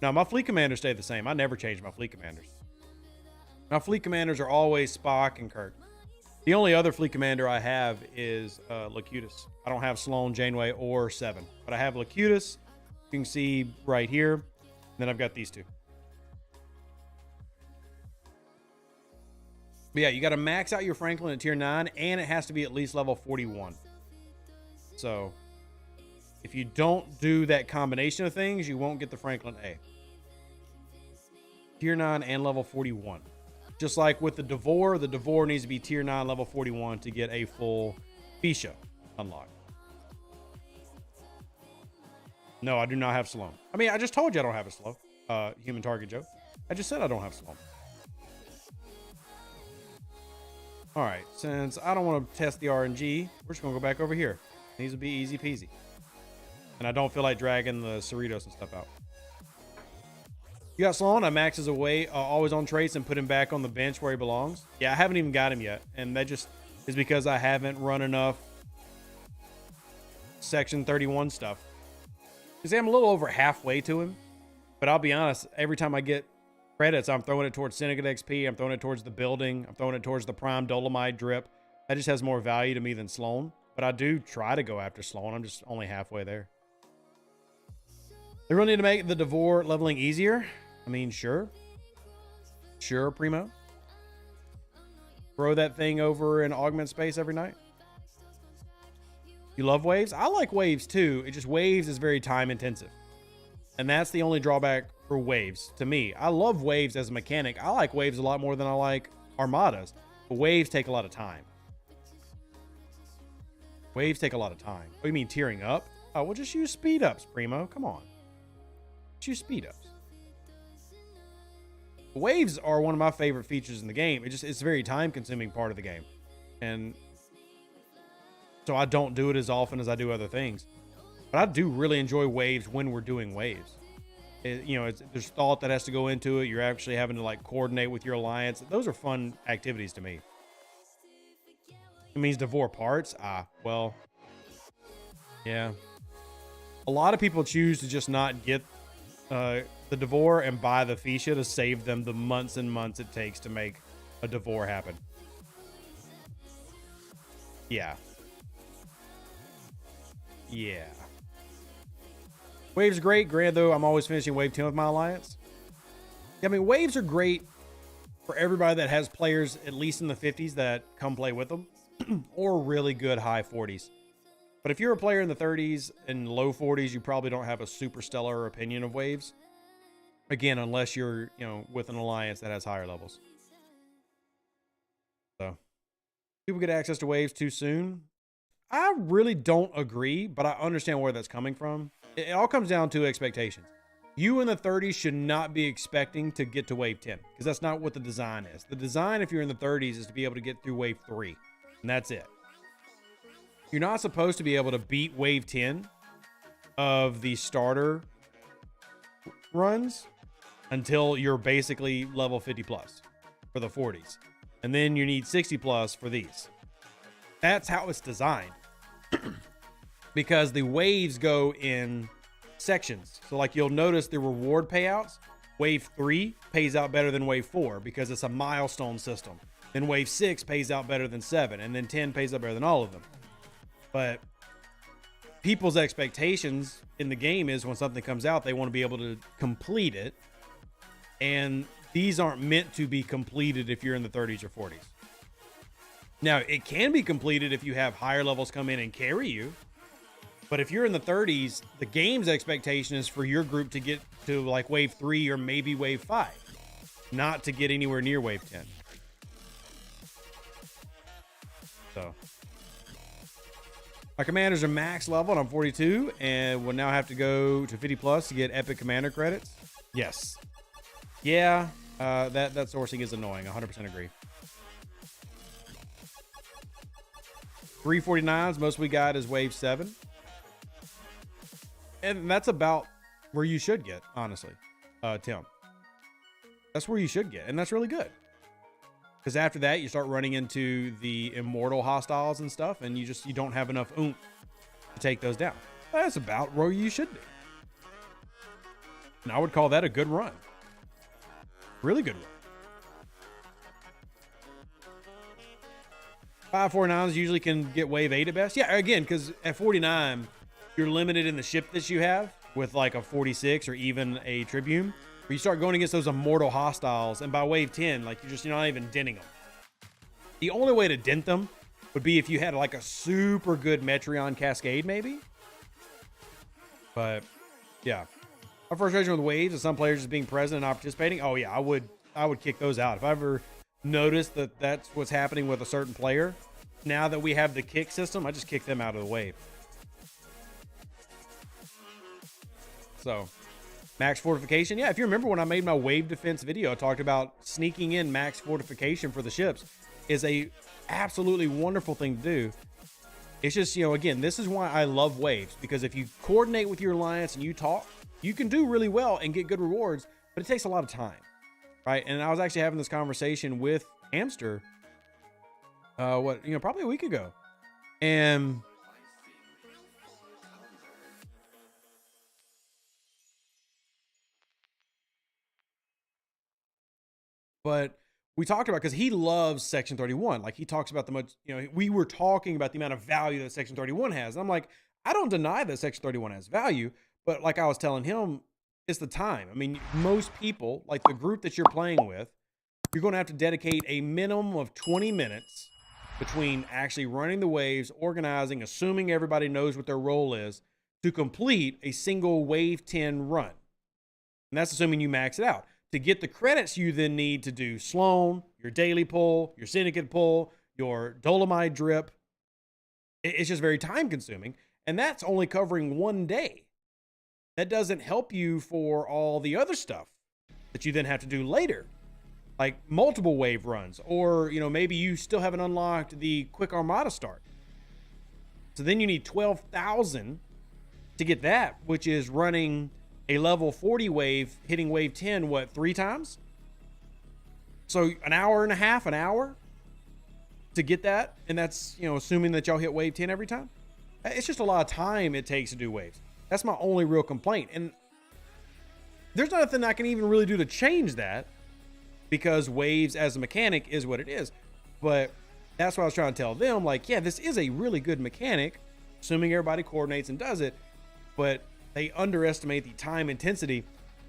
Now, my fleet commanders stay the same. I never change my fleet commanders. My fleet commanders are always Spock and Kirk. The only other fleet commander I have is Locutus. I don't have Sloan, Janeway, or Seven. But I have Locutus, You can see right here. And then I've got these two. But yeah, you got to max out your Franklin at tier 9, and it has to be at least level 41. So if you don't do that combination of things, you won't get the Franklin A. Tier 9 and level 41. Just like with the Devore needs to be tier 9, level 41 to get a full Fisha unlock. No, I do not have Sloan. I mean, I just told you I don't have a Sloan. Human target joke. I just said I don't have Sloan. All right, since I don't want to test the RNG, we're just going to go back over here. These will be easy peasy. And I don't feel like dragging the Cerritos and stuff out. You got Sloan. I max his away, always on traits, and put him back on the bench where he belongs. Yeah, I haven't even got him yet. And that just is because I haven't run enough Section 31 stuff. Because I'm a little over halfway to him. But I'll be honest, every time I get credits, I'm throwing it towards Syndicate XP. I'm throwing it towards the building. I'm throwing it towards the Prime Dolomite drip. That just has more value to me than Sloan. But I do try to go after Sloan. I'm just only halfway there. They really need to make the Devore leveling easier. I mean, sure. Sure, Primo. Throw that thing over in augment space every night. You love waves? I like waves too. It just waves is very time intensive. And that's the only drawback for waves to me. I love waves as a mechanic. I like waves a lot more than I like armadas. But waves take a lot of time. Waves take a lot of time. What do you mean tearing up? Oh, we'll just use speed ups, Primo. Come on. Just use speed ups. Waves are one of my favorite features in the game. It's a very time consuming part of the game. And so I don't do it as often as I do other things. But I do really enjoy waves when we're doing waves. There's thought that has to go into it. You're actually having to like coordinate with your alliance. Those are fun activities to me. It means Devore parts. Well, yeah. A lot of people choose to just not get the Devore and buy the Fisha to save them the months and months it takes to make a Devore happen. Yeah. Yeah. Waves are great. Granted, though, I'm always finishing wave 10 with my alliance. I mean, waves are great for everybody that has players at least in the 50s that come play with them or really good high 40s. But if you're a player in the 30s and low 40s, you probably don't have a super stellar opinion of waves. Again, unless you're, with an alliance that has higher levels. So, people get access to waves too soon. I really don't agree, but I understand where that's coming from. It all comes down to expectations. You in the 30s should not be expecting to get to wave 10 because that's not what the design is. The design, if you're in the 30s, is to be able to get through wave 3, and that's it. You're not supposed to be able to beat wave 10 of the starter runs until you're basically level 50 plus for the 40s. And then you need 60 plus for these. That's how it's designed. Because the waves go in sections. So like you'll notice the reward payouts. Wave 3 pays out better than wave 4 because it's a milestone system. Then wave 6 pays out better than 7. And then 10 pays out better than all of them. But people's expectations in the game is when something comes out, they want to be able to complete it. And these aren't meant to be completed if you're in the 30s or 40s. Now, it can be completed if you have higher levels come in and carry you. But if you're in the 30s, the game's expectation is for your group to get to like wave 3 or maybe wave 5. Not to get anywhere near wave 10. So. My commanders are max level and I'm 42 and will now have to go to 50 plus to get epic commander credits. Yes. Yeah, that sourcing is annoying. 100% agree. 349s, most we got is wave 7. And that's about where you should get, honestly, Tim. That's where you should get, and that's really good. Because after that, you start running into the immortal hostiles and stuff, and you don't have enough oomph to take those down. That's about where you should be. And I would call that a good run. Really good run. 549s usually can get wave 8 at best. Yeah, again, because at 49, you're limited in the ship that you have. with like a 46 or even a Tribune, where you start going against those immortal hostiles, and by wave 10, like you're not even denting them. The only way to dent them would be if you had like a super good Metreon Cascade, maybe. But yeah, my frustration with waves is some players just being present and not participating. Oh yeah, I would kick those out if I ever noticed that that's what's happening with a certain player. Now that we have the kick system, I just kick them out of the wave. So, max fortification. Yeah, if you remember when I made my wave defense video, I talked about sneaking in max fortification for the ships is a absolutely wonderful thing to do. It's just, again, this is why I love waves, because if you coordinate with your alliance and you talk, you can do really well and get good rewards, but it takes a lot of time, right? And I was actually having this conversation with Hamster, probably a week ago. And but we talked about, because he loves Section 31. Like, he talks about the much, we were talking about the amount of value that Section 31 has. And I'm like, I don't deny that Section 31 has value, but like I was telling him, it's the time. I mean, most people, like the group that you're playing with, you're going to have to dedicate a minimum of 20 minutes between actually running the waves, organizing, assuming everybody knows what their role is, to complete a single wave 10 run. And that's assuming you max it out. To get the credits you then need to do Sloan, your daily pull, your Syndicate pull, your Dolomite drip. It's just very time consuming. And that's only covering one day. That doesn't help you for all the other stuff that you then have to do later, like multiple wave runs, or, maybe you still haven't unlocked the quick armada start. So then you need 12,000 to get that, which is running a level 40 wave, hitting wave 10, 3 times? So an hour and a half, an hour to get that. And that's, assuming that y'all hit wave 10 every time. It's just a lot of time it takes to do waves. That's my only real complaint. And there's nothing I can even really do to change that, because waves as a mechanic is what it is. But that's what I was trying to tell them. Like, yeah, this is a really good mechanic, assuming everybody coordinates and does it. But they underestimate the time intensity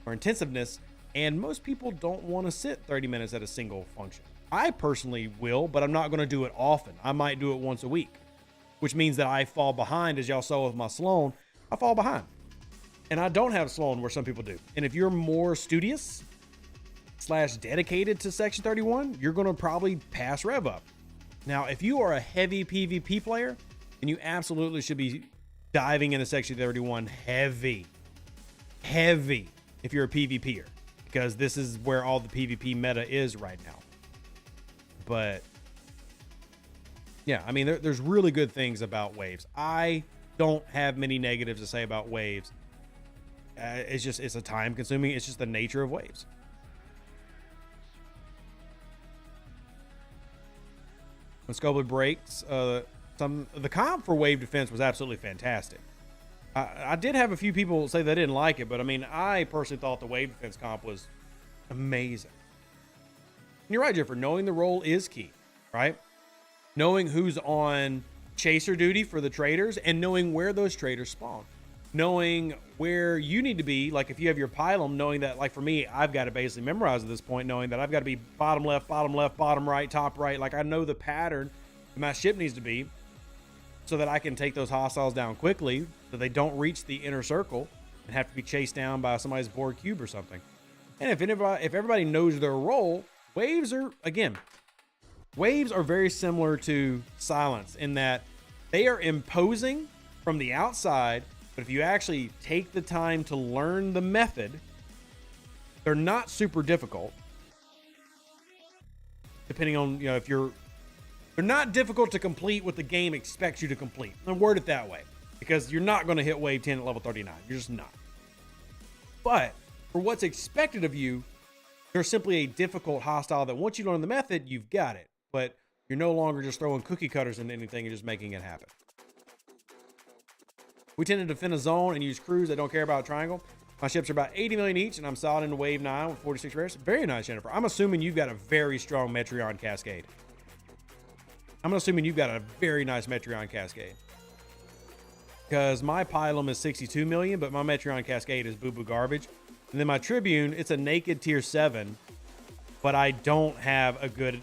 or intensiveness, and most people don't want to sit 30 minutes at a single function. I personally will, but I'm not going to do it often. I might do it once a week, which means that I fall behind. As y'all saw with my Sloan, I fall behind. And I don't have Sloan where some people do. And if you're more studious / dedicated to Section 31, you're going to probably pass Rev Up. Now, if you are a heavy PvP player, then you absolutely should be diving into Section 31 heavy if you're a PvPer, because this is where all the PvP meta is right now. But yeah, I mean, there's really good things about waves. I don't have many negatives to say about waves. It's a time consuming. It's just the nature of waves. When Scobler breaks, the comp for wave defense was absolutely fantastic. I did have a few people say they didn't like it, but I mean, I personally thought the wave defense comp was amazing. And you're right, Jennifer. Knowing the role is key, right? Knowing who's on chaser duty for the traders, and knowing where those traders spawn. Knowing where you need to be, like if you have your pylum, knowing that, like for me, I've got to basically memorize at this point, knowing that I've got to be bottom left, bottom right, top right. Like I know the pattern that my ship needs to be, so that I can take those hostiles down quickly, so they don't reach the inner circle and have to be chased down by somebody's Borg cube or something. And if everybody knows their role, waves are very similar to silence in that they are imposing from the outside, but if you actually take the time to learn the method, they're not super difficult. Depending on, if they're not difficult to complete what the game expects you to complete. And word it that way, because you're not going to hit wave 10 at level 39. You're just not. But for what's expected of you, they're simply a difficult hostile that once you learn the method, you've got it. But you're no longer just throwing cookie cutters into anything and just making it happen. We tend to defend a zone and use crews that don't care about a triangle. My ships are about 80 million each, and I'm solid into wave 9 with 46 rares. Very nice, Jennifer. I'm assuming you've got a very strong Metreon Cascade. I'm assuming you've got a very nice Metreon Cascade. because my Pylum is 62 million, but my Metreon Cascade is boo-boo garbage. And then my Tribune, it's a naked tier 7, but I don't have a good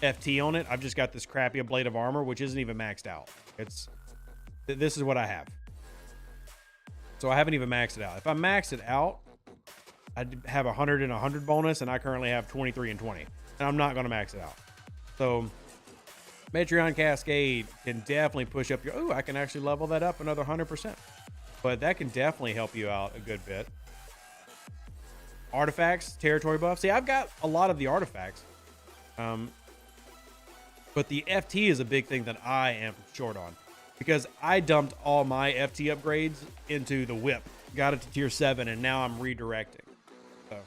FT on it. I've just got this crappy Blade of Armor, which isn't even maxed out. This is what I have. So I haven't even maxed it out. If I max it out, I'd have 100 and 100 bonus, and I currently have 23 and 20. And I'm not going to max it out. So Metreon Cascade can definitely push up your... Oh, I can actually level that up another 100%. But that can definitely help you out a good bit. Artifacts, territory buff. See, I've got a lot of the artifacts. But the FT is a big thing that I am short on. Because I dumped all my FT upgrades into the whip. Got it to tier 7, and now I'm redirecting. So.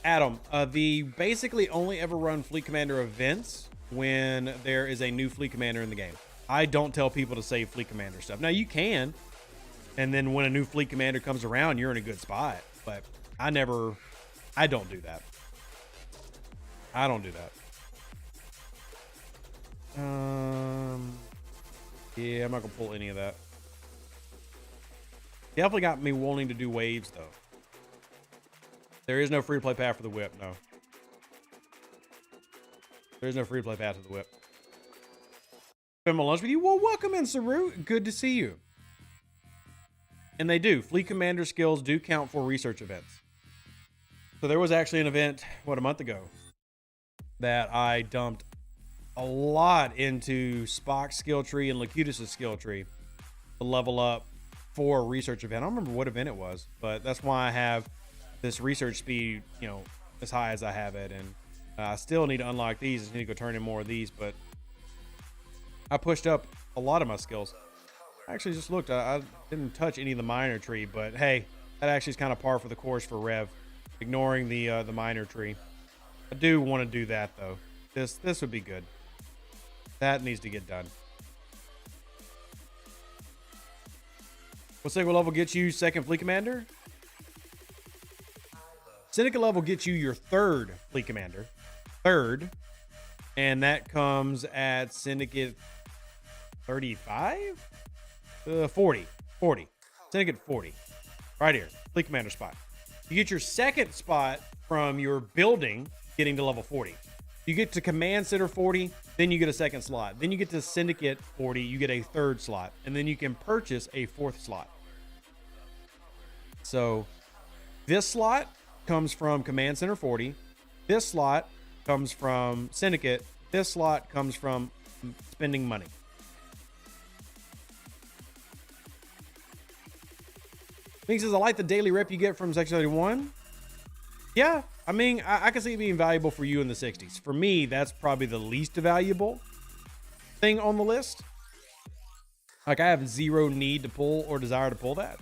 Adam, they basically only ever run Fleet Commander events when there is a new Fleet Commander in the game. I don't tell people to save Fleet Commander stuff. Now, you can. And then when a new Fleet Commander comes around, you're in a good spot. But I don't do that. I don't do that. Yeah, I'm not gonna pull any of that. Definitely got me wanting to do waves though. There is no free to play path for the whip. No, there's no free to play path to the whip. Spend my lunch with you. Well, welcome in, Saru. Good to see you. And they do. Fleet Commander skills do count for research events. So there was actually an event, what, a month ago, that I dumped a lot into Spock's skill tree and Locutus' skill tree to level up for a research event. I don't remember what event it was, but that's why I have this research speed, you know, as high as I have it. And I still need to unlock these. I just need to go turn in more of these, but I pushed up a lot of my skills. I actually just looked. I didn't touch any of the minor tree, but hey, that actually is kind of par for the course for Rev, ignoring the minor tree. I do want to do that though. This would be good. That needs to get done. What single level gets you second Fleet Commander? Syndicate level gets you your third Fleet Commander. Third. And that comes at Syndicate 35? 40. Syndicate 40. Right here. Fleet Commander spot. You get your second spot from your building getting to level 40. You get to Command Center 40, then you get a second slot. Then you get to Syndicate 40, you get a third slot. And then you can purchase a fourth slot. So this slot comes from Command Center 40. This slot comes from Syndicate. This slot comes from spending money. He says, I like the daily rep you get from Section 31. Yeah, I mean, I can see it being valuable for you in the 60s. For me, that's probably the least valuable thing on the list. Like, I have zero need to pull or desire to pull that.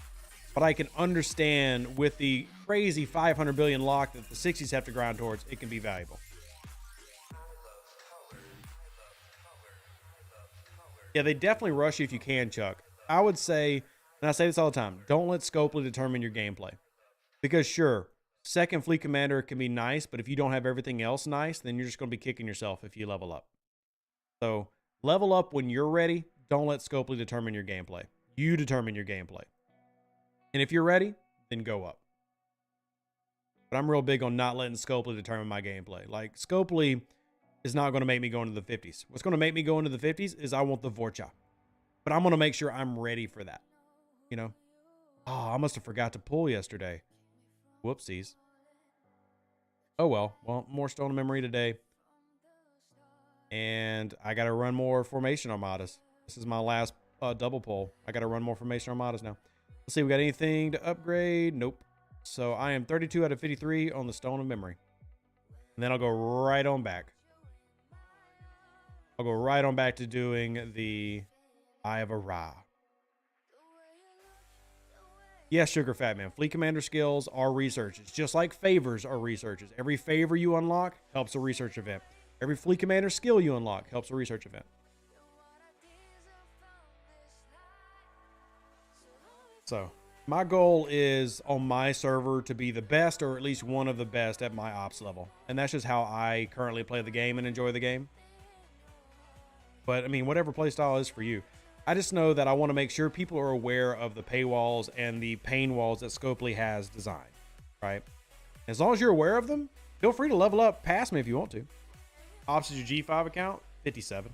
But I can understand with the crazy 500 billion lock that the 60s have to grind towards, it can be valuable. Yeah, they definitely rush you if you can, Chuck. I would say, and I say this all the time, don't let Scopely determine your gameplay. Because sure, second Fleet Commander can be nice, but if you don't have everything else nice, then you're just going to be kicking yourself if you level up. So level up when you're ready. Don't let Scopely determine your gameplay. You determine your gameplay. And if you're ready, then go up. But I'm real big on not letting Scopely determine my gameplay. Like, Scopely is not going to make me go into the 50s. What's going to make me go into the 50s is I want the Vorcha. But I'm going to make sure I'm ready for that. You know? Oh, I must have forgot to pull yesterday. Whoopsies. Oh, well. Well, more stolen memory today. And I got to run more formation armadas. This is my last double pull. I got to run more formation armadas now. Let's see. We got anything to upgrade? Nope. So I am 32 out of 53 on the Stone of Memory. And then I'll go right on back. I'll go right on back to doing the Eye of a Ra. Yes, Sugar Fat Man. Fleet Commander skills are researches, just like favors are researches. Every favor you unlock helps a research event. Every Fleet Commander skill you unlock helps a research event. So, my goal is on my server to be the best, or at least one of the best at my ops level. And that's just how I currently play the game and enjoy the game. But I mean, whatever playstyle is for you. I just know that I want to make sure people are aware of the paywalls and the pain walls that Scopely has designed, right? As long as you're aware of them, feel free to level up past me if you want to. Ops is your G5 account, 57.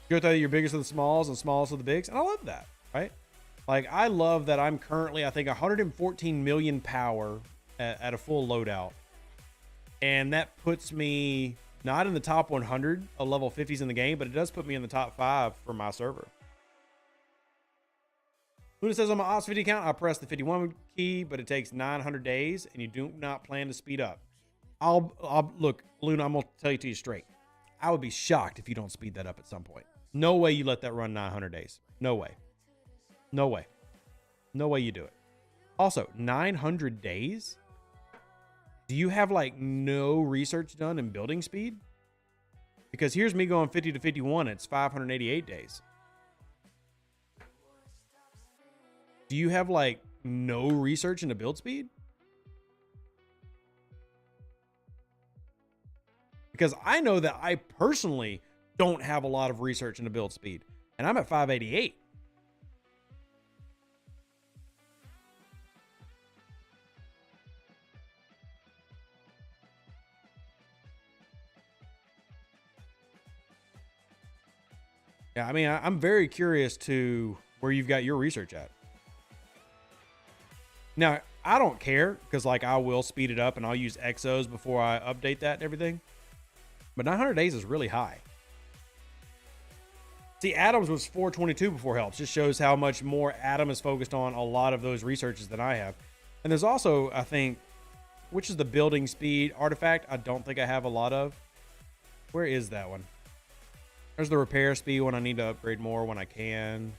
Go through your biggest of the smalls and smallest of the bigs. And I love that, right? Like, I love that I'm currently, I think, 114 million power at a full loadout. And that puts me not in the top 100 of level 50s in the game, but it does put me in the top 5 for my server. Luna says on my Ops 50 account, I press the 51 key, but it takes 900 days, and you do not plan to speed up. I'll look, Luna, I'm going to tell you to you straight. I would be shocked if you don't speed that up at some point. No way you let that run 900 days. No way. No way. No way you do it. Also, 900 days? Do you have like no research done in building speed? Because here's me going 50 to 51. It's 588 days. Do you have like no research into build speed? Because I know that I personally don't have a lot of research into build speed, and I'm at 588. Yeah, I mean, I'm very curious to where you've got your research at. Now, I don't care, because like I will speed it up and I'll use exos before I update that and everything. But 900 days is really high. See, Adams was 422 before helps. Just shows how much more Adam is focused on a lot of those researches than I have. And there's also, I think, which is the building speed artifact. I don't think I have a lot of. Where is that one? There's the repair speed one. I need to upgrade more when I can.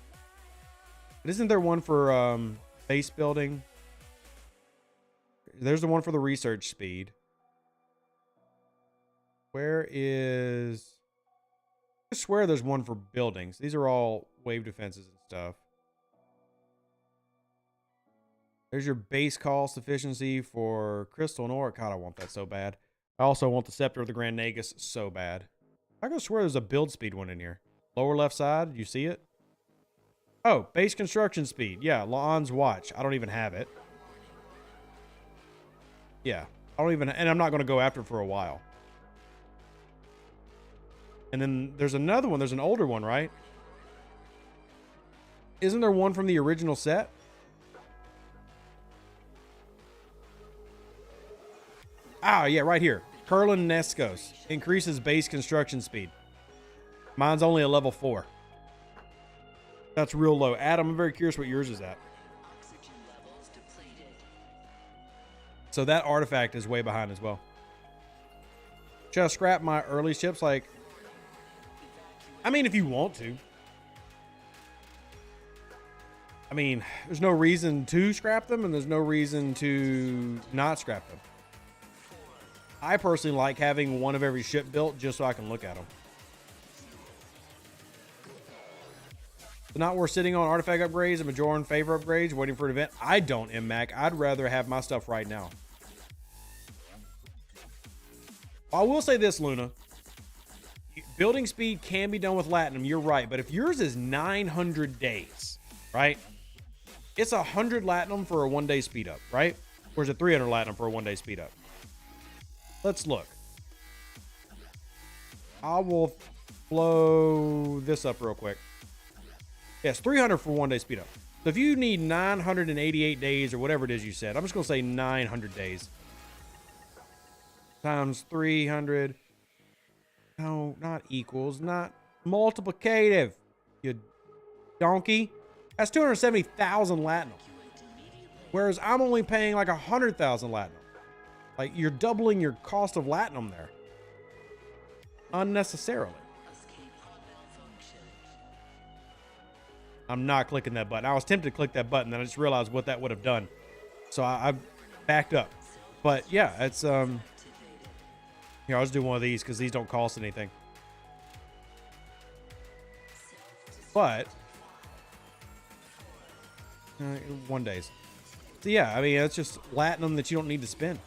But isn't there one for base building? There's the one for the research speed. Where is... I swear there's one for buildings. These are all wave defenses and stuff. There's your base cost efficiency for crystal and ore. God, I want that so bad. I also want the scepter of the Grand Nagus so bad. I could swear there's a build speed one in here. Lower left side, you see it? Oh, base construction speed. Yeah, Laon's watch. I don't even have it. Yeah, I don't even, and I'm not going to go after it for a while. And then there's another one. There's an older one, right? Isn't there one from the original set? Ah, yeah, right here. Curlin Neskos increases base construction speed. Mine's only a level 4. That's real low. Adam, I'm very curious what yours is at. So that artifact is way behind as well. Should I scrap my early ships? Like, I mean, if you want to. I mean, there's no reason to scrap them, and there's no reason to not scrap them. I personally like having one of every ship built just so I can look at them. It's not worth sitting on artifact upgrades and Majoran favor upgrades, waiting for an event. I don't, MMAC. I'd rather have my stuff right now. I will say this, Luna. Building speed can be done with Latinum. You're right. But if yours is 900 days, right? It's 100 Latinum for a 1-day speed up, right? Or is it 300 Latinum for a 1-day speed up? Let's look. I will blow this up real quick. Yes, 300 for 1-day speed up. So if you need 988 days or whatever it is you said, I'm just going to say 900 days. Times 300. No, not equals, not multiplicative. You donkey. That's 270,000 Latinum. Whereas I'm only paying like 100,000 Latinum. Like, you're doubling your cost of Latinum there. Unnecessarily. I'm not clicking that button. I was tempted to click that button, then I just realized what that would have done. So I backed up. But yeah, it's here, I'll just do one of these because these don't cost anything. But 1 days. So yeah, I mean, it's just Latinum that you don't need to spend.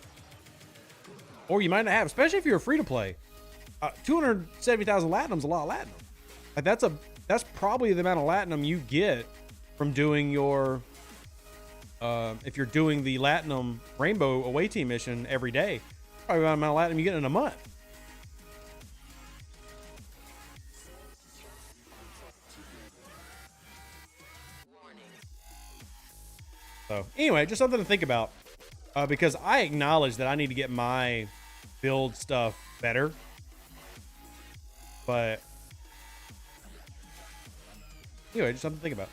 or you might not have, especially if you're free to play. 270,000 latinum's a lot of latinum. Like that's probably the amount of latinum you get from doing your if you're doing the Latinum Rainbow away team mission every day, probably the amount of Latinum you get in a month. So anyway, just something to think about, because I acknowledge that I need to get my build stuff better, but anyway, just something to think about.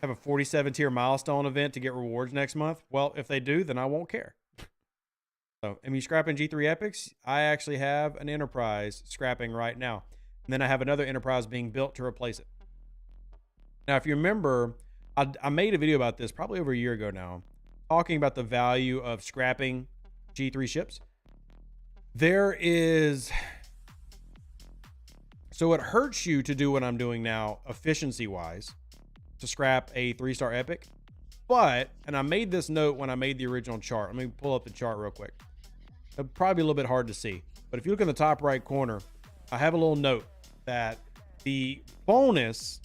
Have a 47 tier milestone event to get rewards next month. Well, if they do, then I won't care. So, am you scrapping G3 epics? I actually have an enterprise scrapping right now. And then I have another enterprise being built to replace it. Now, if you remember, I made a video about this probably over a year ago now, talking about the value of scrapping G3 ships. There is... So it hurts you to do what I'm doing now, efficiency-wise, to scrap a 3-star epic. But, and I made this note when I made the original chart. Let me pull up the chart real quick. It'll probably be a little bit hard to see, but if you look in the top right corner, I have a little note that the bonus,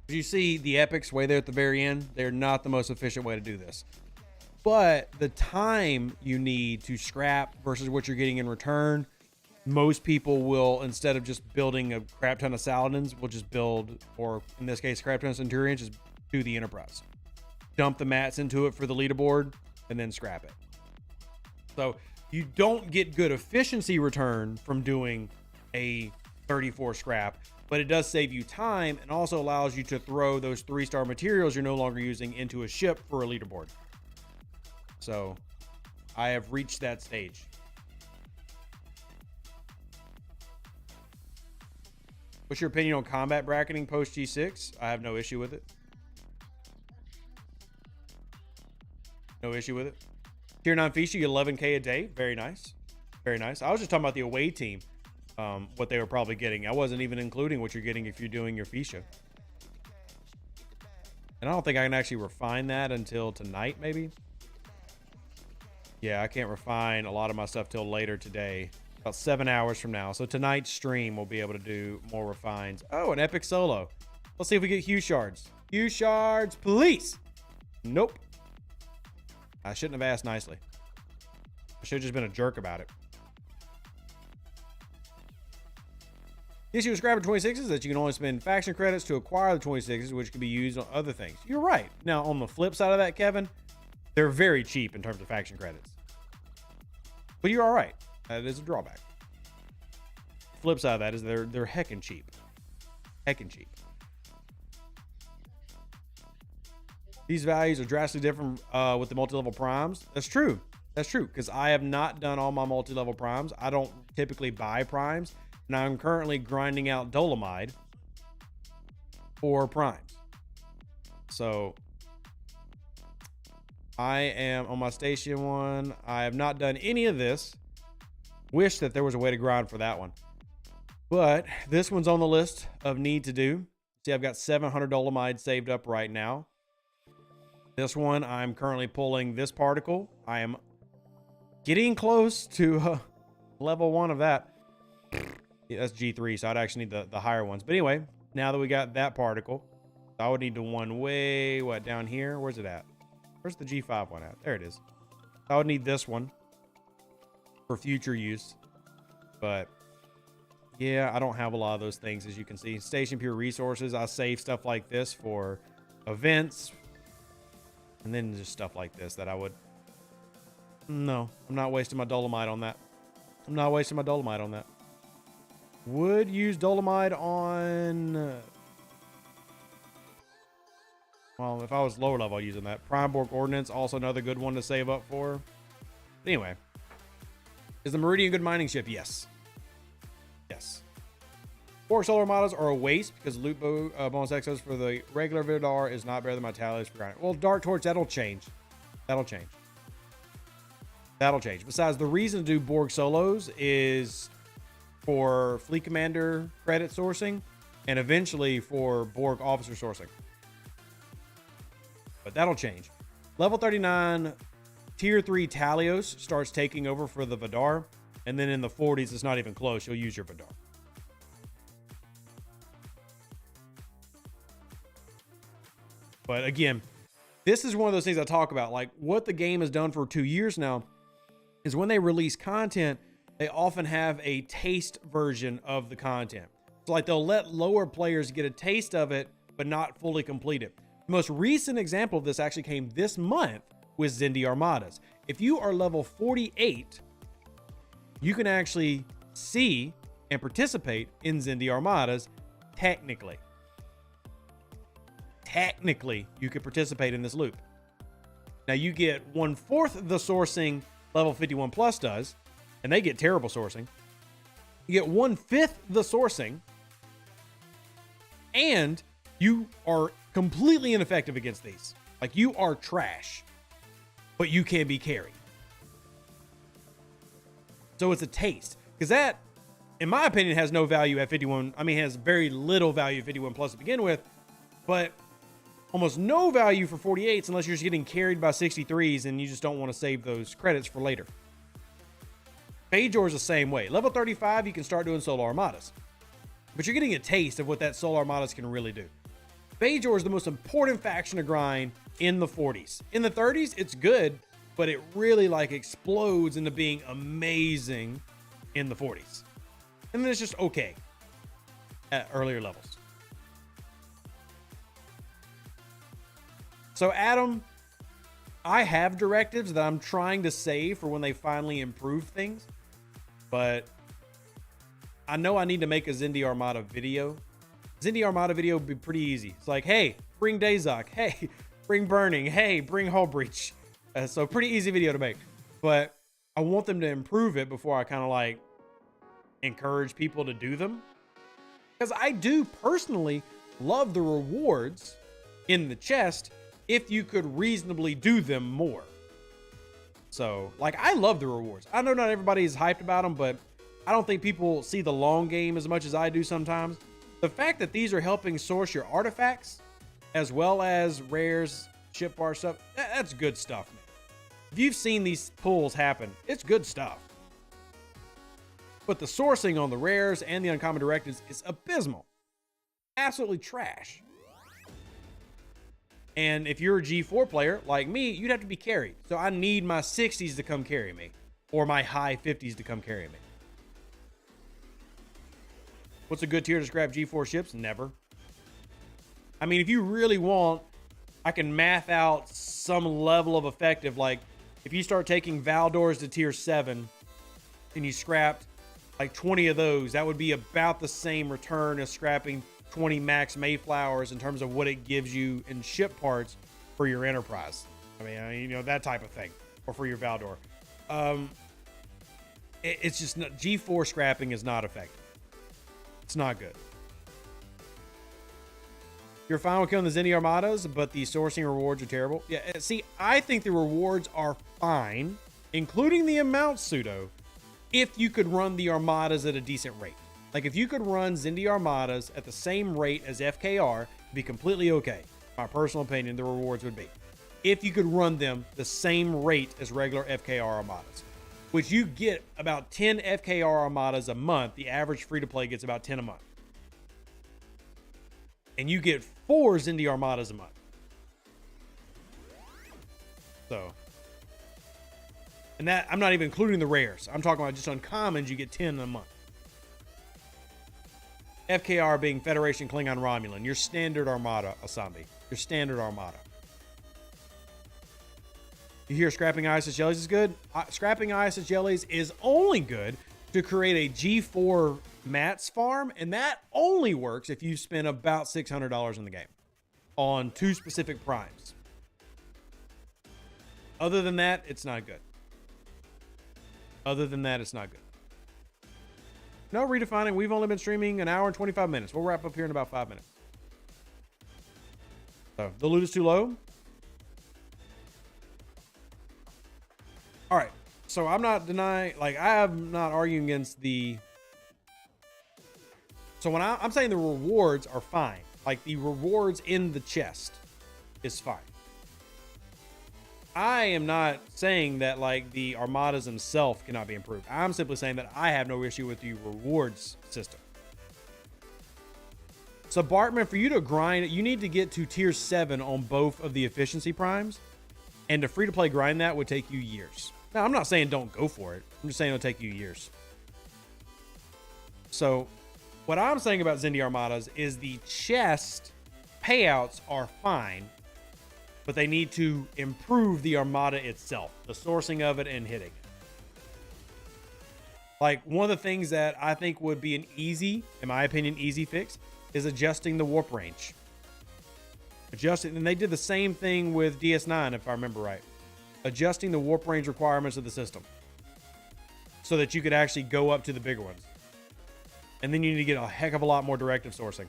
you see the epics way there at the very end, they're not the most efficient way to do this. But the time you need to scrap versus what you're getting in return, most people will, instead of just building a crap ton of Saladins, will just build, or in this case, crap ton of Centurions, just do the Enterprise. Dump the mats into it for the leaderboard, and then scrap it. So you don't get good efficiency return from doing a 34 scrap, but it does save you time and also allows you to throw those 3-star materials you're no longer using into a ship for a leaderboard. So I have reached that stage. What's your opinion on combat bracketing post G6? I have no issue with it. No issue with it. Tier 9 Fisha, you 11k a day. Very nice. Very nice. I was just talking about the away team, what they were probably getting. I wasn't even including what you're getting if you're doing your Fisha. And I don't think I can actually refine that until tonight, maybe. Yeah, I can't refine a lot of my stuff till later today. About 7 hours from now. So tonight's stream we'll be able to do more refines. Oh, an epic solo. Let's see if we get Hue shards. Hue shards, please. Nope. I shouldn't have asked nicely. I should have just been a jerk about it. The issue with scrapping 26s is that you can only spend faction credits to acquire the 26s, which can be used on other things. You're right. Now, on the flip side of that, Kevin, they're very cheap in terms of faction credits. But you're all right. That is a drawback. Flip side of that is they're heckin' cheap. Heckin' cheap. These values are drastically different with the multi-level primes. That's true. That's true, because I have not done all my multi-level primes. I don't typically buy primes. And I'm currently grinding out Dolomite for primes. So I am on my station 1. I have not done any of this. Wish that there was a way to grind for that one. But this one's on the list of need to do. See, I've got 700 Dolomite saved up right now. This one, I'm currently pulling this particle. I am getting close to level 1 of that. Yeah, that's G3, so I'd actually need the higher ones. But anyway, now that we got that particle, I would need the one way, down here? Where's it at? Where's the G5 one at? There it is. I would need this one for future use. But yeah, I don't have a lot of those things, as you can see. Station pure resources, I save stuff like this for events. And then just stuff like this that I would... No, I'm not wasting my Dolomite on that. I'm not wasting my Dolomite on that. Would use Dolomite on... Well, if I was lower level, I'd use on that. Primeborg Ordnance, also another good one to save up for. Anyway. Is the Meridian a good mining ship? Yes. Yes. 4 solar armadas are a waste because loot bonus excess for the regular Vidar is not better than my tallies for grinding. Well, Dark Torch, that'll change. That'll change. That'll change. Besides, the reason to do Borg solos is for Fleet Commander credit sourcing and eventually for Borg officer sourcing. But that'll change. Level 39 tier 3 Talios starts taking over for the Vidar. And then in the 40s, it's not even close. You'll use your Vidar. But again, this is one of those things I talk about. Like what the game has done for 2 years now is when they release content, they often have a taste version of the content. So like they'll let lower players get a taste of it, but not fully complete it. The most recent example of this actually came this month with Zindy Armadas. If you are level 48, you can actually see and participate in Zindy Armadas technically. Technically, you could participate in this loop. Now you get 1/4 the sourcing level 51 plus does, and they get terrible sourcing. You get 1/5 the sourcing, and you are completely ineffective against these. Like you are trash, but you can be carried. So it's a taste, because that, in my opinion, has no value at 51. I mean, it has very little value at 51 plus to begin with, but almost no value for 48s unless you're just getting carried by 63s and you just don't want to save those credits for later. Bajor is the same way. Level 35, you can start doing solo armadas, but you're getting a taste of what that solo armadas can really do. Bajor is the most important faction to grind in the 40s. In the 30s, it's good, but it really like explodes into being amazing in the 40s. And then it's just okay at earlier levels. So Adam, I have directives that I'm trying to save for when they finally improve things, but I know I need to make a Zindy Armada video. Zindy Armada video would be pretty easy. It's like, hey, bring Dazok. Hey, bring Burning. Hey, bring Hull Breach. So pretty easy video to make, but I want them to improve it before I kind of like encourage people to do them. Because I do personally love the rewards in the chest if you could reasonably do them more. So like, I love the rewards. I know not everybody is hyped about them, but I don't think people see the long game as much as I do sometimes. The fact that these are helping source your artifacts as well as rares, ship bar stuff, that's good stuff, man. If you've seen these pulls happen, it's good stuff. But the sourcing on the rares and the uncommon directives is abysmal. Absolutely trash. And if you're a G4 player like me, you'd have to be carried. So I need my 60s to come carry me, or my high 50s to come carry me. What's a good tier to scrap G4 ships? Never. I mean, if you really want, I can math out some level of effective. Like if you start taking Valdors to tier 7 and you scrapped like 20 of those, that would be about the same return as scrapping 20 max Mayflowers in terms of what it gives you in ship parts for your Enterprise. I mean, you know, that type of thing, or for your Valdor. It's just not, G4 scrapping is not effective. It's not good. You're fine with killing the Zindy Armadas, but the sourcing rewards are terrible. Yeah, see, I think the rewards are fine, including the amount pseudo, if you could run the Armadas at a decent rate. Like if you could run Zindy Armadas at the same rate as FKR, it'd be completely okay. My personal opinion, the rewards would be. If you could run them the same rate as regular FKR Armadas, which you get about 10 FKR Armadas a month. The average free-to-play gets about 10 a month. And you get 4 Zindy Armadas a month. So, and that, I'm not even including the rares. I'm talking about just uncommons, you get 10 a month. FKR being Federation Klingon Romulan, your standard Armada, Asambi. Your standard Armada. You hear scrapping ISS jellies is good? Scrapping ISS jellies is only good to create a G4 mats farm, and that only works if you spend about $600 in the game on 2 specific primes. Other than that, it's not good. Other than that, it's not good. No redefining. We've only been streaming an hour and 25 minutes. We'll wrap up here in about 5 minutes. So the loot is too low. All right. So I'm not denying, like, I am not arguing against the. So when I'm saying the rewards are fine, like the rewards in the chest is fine. I am not saying that like the armadas themselves cannot be improved. I'm simply saying that I have no issue with the rewards system. So Bartman, for you to grind, you need to get to tier 7 on both of the efficiency primes. And to free-to-play grind that would take you years. Now, I'm not saying don't go for it. I'm just saying it'll take you years. So what I'm saying about Zindy Armadas is the chest payouts are fine, but they need to improve the armada itself, the sourcing of it and hitting it. Like, one of the things that I think would be an easy, in my opinion, easy fix is adjusting the warp range. And they did the same thing with DS9, if I remember right. Adjusting the warp range requirements of the system so that you could actually go up to the bigger ones. And then you need to get a heck of a lot more directive sourcing.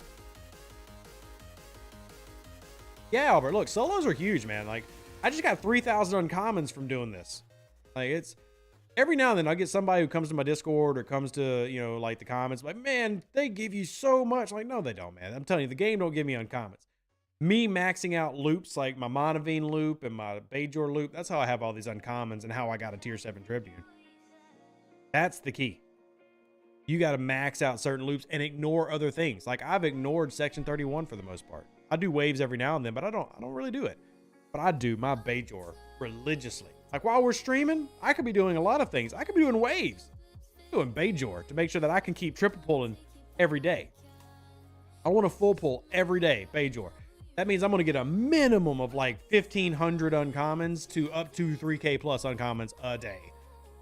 Yeah, Albert, look, solos are huge, man. Like, I just got 3,000 uncommons from doing this. Like, it's every now and then I get somebody who comes to my Discord or comes to, you know, like the comments, like, man, they give you so much. I'm like, no, they don't, man. I'm telling you, the game don't give me uncommons. Me maxing out loops like my Monavine loop and my Bajor loop, that's how I have all these uncommons and how I got a tier 7 Tribune. That's the key. You got to max out certain loops and ignore other things. Like, I've ignored Section 31 for the most part. I do waves every now and then, but I don't really do it. But I do my Bajor religiously. Like, while we're streaming, I could be doing a lot of things. I could be doing waves, doing Bajor to make sure that I can keep triple pulling every day. I want to full pull every day, Bajor. That means I'm going to get a minimum of like 1,500 uncommons to up to 3K plus uncommons a day.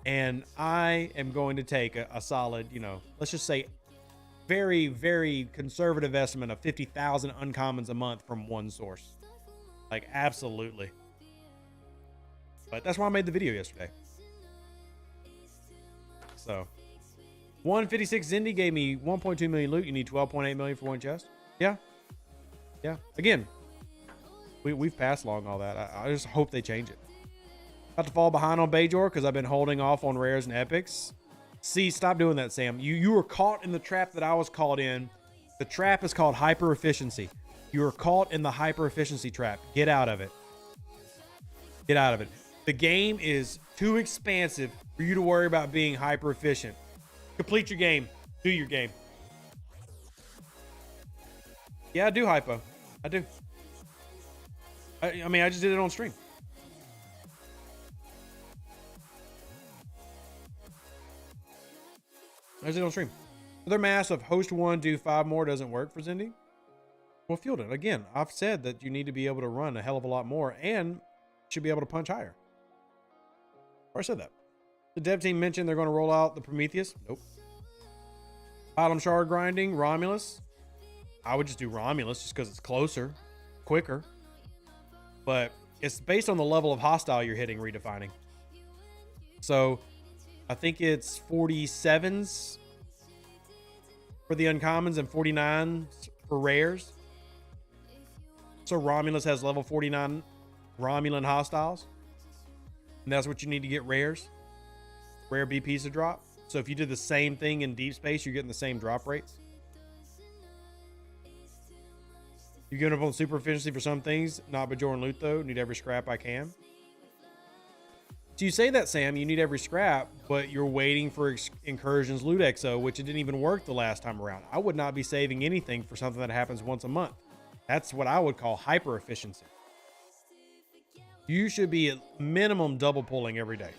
And I am going to take a solid, you know, let's just say very, very conservative estimate of 50,000 uncommons a month from one source. Like, absolutely. But that's why I made the video yesterday. So 156 Zindy gave me 1.2 million loot. You need 12.8 million for one chest. Yeah. Yeah. Again, we've passed along all that. I just hope they change it. About to fall behind on Bajor because I've been holding off on rares and epics. See, stop doing that, Sam. You were caught in the trap that I was caught in. The trap is called hyper efficiency. You were caught in the hyper efficiency trap. Get out of it. Get out of it. The game is too expansive for you to worry about being hyper efficient. Complete your game. Do your game. Yeah, I do hypo. I do. I mean, I just did it on stream. I just did it on stream. Another mass of host 1, do 5 more doesn't work for Zindy. Well, field it. Again, I've said that you need to be able to run a hell of a lot more and should be able to punch higher. Or I said that. The dev team mentioned they're going to roll out the Prometheus. Nope. Bottom shard grinding, Romulus. I would just do Romulus just because it's closer, quicker. But it's based on the level of hostile you're hitting, redefining. So I think it's 47s for the uncommons and 49s for rares. So Romulus has level 49 Romulan hostiles. And that's what you need to get rares. Rare BPs to drop. So if you did the same thing in deep space, you're getting the same drop rates. You're giving up on super efficiency for some things. Not Bajor and loot though. Need every scrap I can. So you say that, Sam, you need every scrap, but you're waiting for Incursion's loot XO, which it didn't even work the last time around. I would not be saving anything for something that happens once a month. That's what I would call hyper efficiency. You should be at minimum double pulling every day.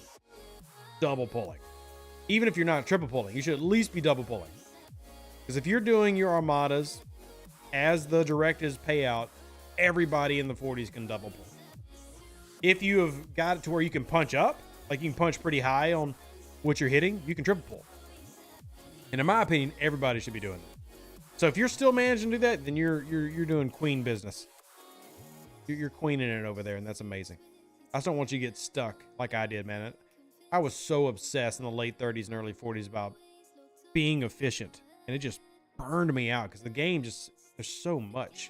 Double pulling. Even if you're not triple pulling, you should at least be double pulling. Because if you're doing your armadas as the directives payout, everybody in the 40s can double pull. If you have got it to where you can punch up, like you can punch pretty high on what you're hitting, you can triple pull. And in my opinion, everybody should be doing that. So if you're still managing to do that, then you're doing queen business. You're queening it over there, and that's amazing. I just don't want you to get stuck like I did, man. I was so obsessed in the late 30s and early 40s about being efficient, and it just burned me out because the game just, there's so much.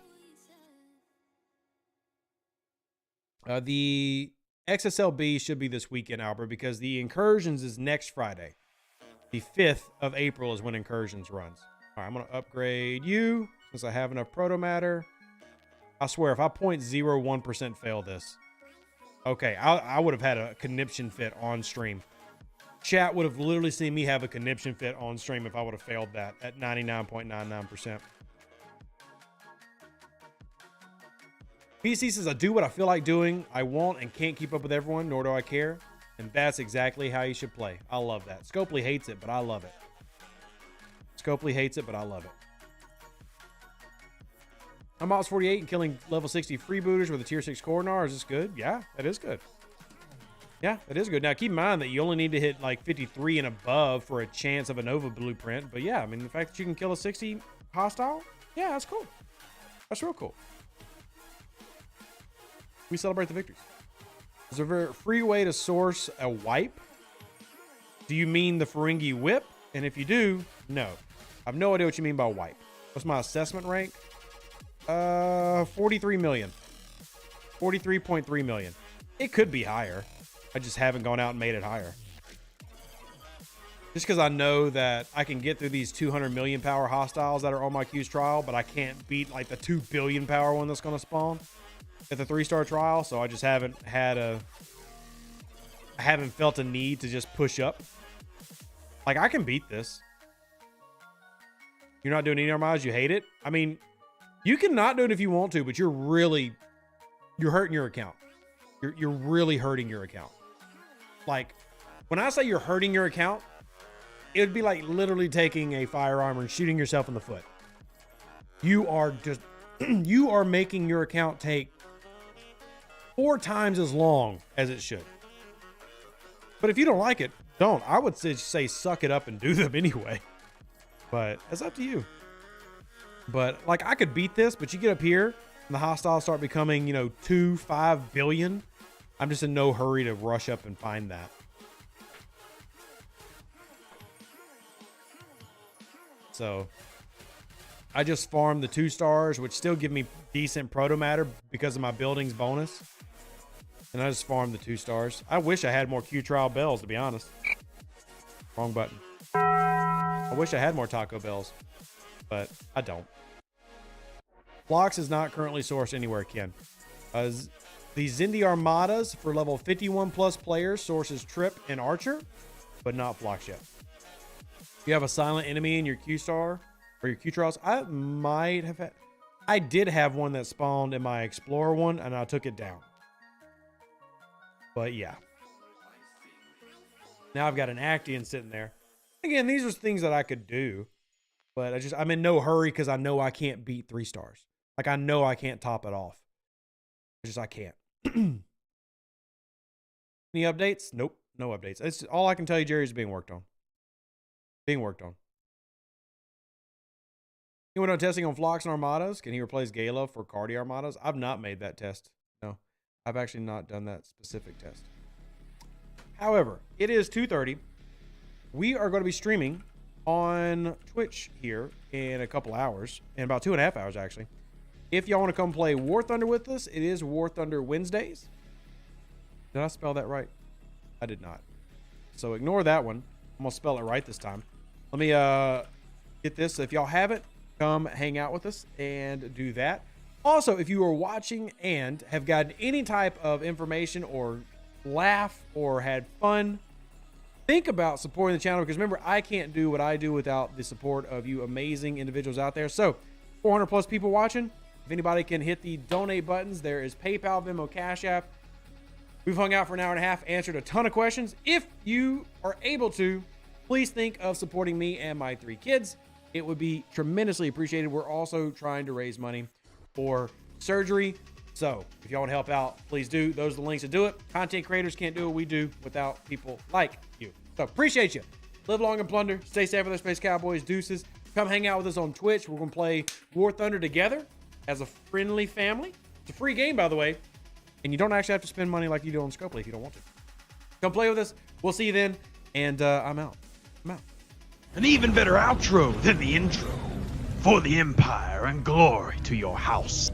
The XSLB should be this weekend, Albert, because the Incursions is next Friday. The 5th of April is when Incursions runs. All right, I'm going to upgrade you since I have enough proto matter. I swear, if I 0.01% fail this, Okay, I would have had a conniption fit on stream. Chat would have literally seen me have a conniption fit on stream if I would have failed that at 99.99%. PC says, I do what I feel like doing. I won't and can't keep up with everyone, nor do I care. And that's exactly how you should play. I love that. Scopely hates it, but I love it. Scopely hates it, but I love it. I'm Ops 48 and killing level 60 freebooters with a tier 6 Coronar. Is this good? Yeah, that is good. Yeah, that is good. Now, keep in mind that you only need to hit like 53 and above for a chance of a Nova blueprint. But yeah, I mean, the fact that you can kill a 60 hostile, yeah, that's cool. That's real cool. We celebrate the victories. Is there a free way to source a wipe? Do you mean the Ferengi whip? And if you do, no. I have no idea what you mean by wipe. What's my assessment rank? 43 million. 43.3 million. It could be higher. I just haven't gone out and made it higher. Just because I know that I can get through these 200 million power hostiles that are on my Q's trial, but I can't beat like the 2 billion power one that's going to spawn at the 3-star trial. So I just haven't felt a need to just push up. Like, I can beat this. You're not doing any armadas, you hate it. I mean, you can not do it if you want to, but you're hurting your account. You're really hurting your account. Like, when I say you're hurting your account, it would be like literally taking a firearm and shooting yourself in the foot. You are just, you are making your account take 4 times as long as it should. But if you don't like it, don't. I would say suck it up and do them anyway. But it's up to you. But like, I could beat this, but you get up here and the hostiles start becoming, 2-5 billion. I'm just in no hurry to rush up and find that. So I just farmed the 2 stars, which still give me decent proto matter because of my buildings bonus. And I just farmed the 2 stars. I wish I had more Q trial bells, to be honest. Wrong button. I wish I had more Taco Bells, but I don't. Phlox is not currently sourced anywhere, Ken. The Zindy armadas for level 51 plus players sources Trip and Archer, but not Phlox yet. If you have a silent enemy in your Q star or your Q trials, I might have had. I did have one that spawned in my Explorer one, and I took it down. But yeah. Now I've got an Actian sitting there. Again, these are things that I could do, but I'm in no hurry because I know I can't beat 3 stars. Like, I know I can't top it off. I can't. Any updates? Nope, no updates. It's all I can tell you, Jerry, is being worked on. Being worked on. You went on testing on Phlox and Armadas. Can he replace Gala for Cardi Armadas? I've not made that test. No, I've actually not done that specific test. However, it is 2:30. We are going to be streaming on Twitch here in a couple hours, in about 2.5 hours, actually. If y'all want to come play War Thunder with us, it is War Thunder Wednesdays. Did I spell that right? I did not. So ignore that one. I'm going to spell it right this time. Let me get this. If y'all haven't, come hang out with us and do that. Also, if you are watching and have gotten any type of information or laugh or had fun, think about supporting the channel, because remember, I can't do what I do without the support of you amazing individuals out there. So 400 plus people watching. If anybody can hit the donate buttons, there is PayPal, Venmo, Cash App. We've hung out for an hour and a half, answered a ton of questions. If you are able to, please think of supporting me and my 3 kids. It would be tremendously appreciated. We're also trying to raise money for surgery. So if y'all want to help out, please do. Those are the links to do it. Content creators can't do what we do without people like you. So appreciate you. Live long and plunder. Stay safe with our Space Cowboys. Deuces. Come hang out with us on Twitch. We're going to play War Thunder together as a friendly family. It's a free game, by the way. And you don't actually have to spend money like you do on Scopely if you don't want to. Come play with us. We'll see you then. And I'm out. I'm out. An even better outro than the intro. For the Empire and glory to your house.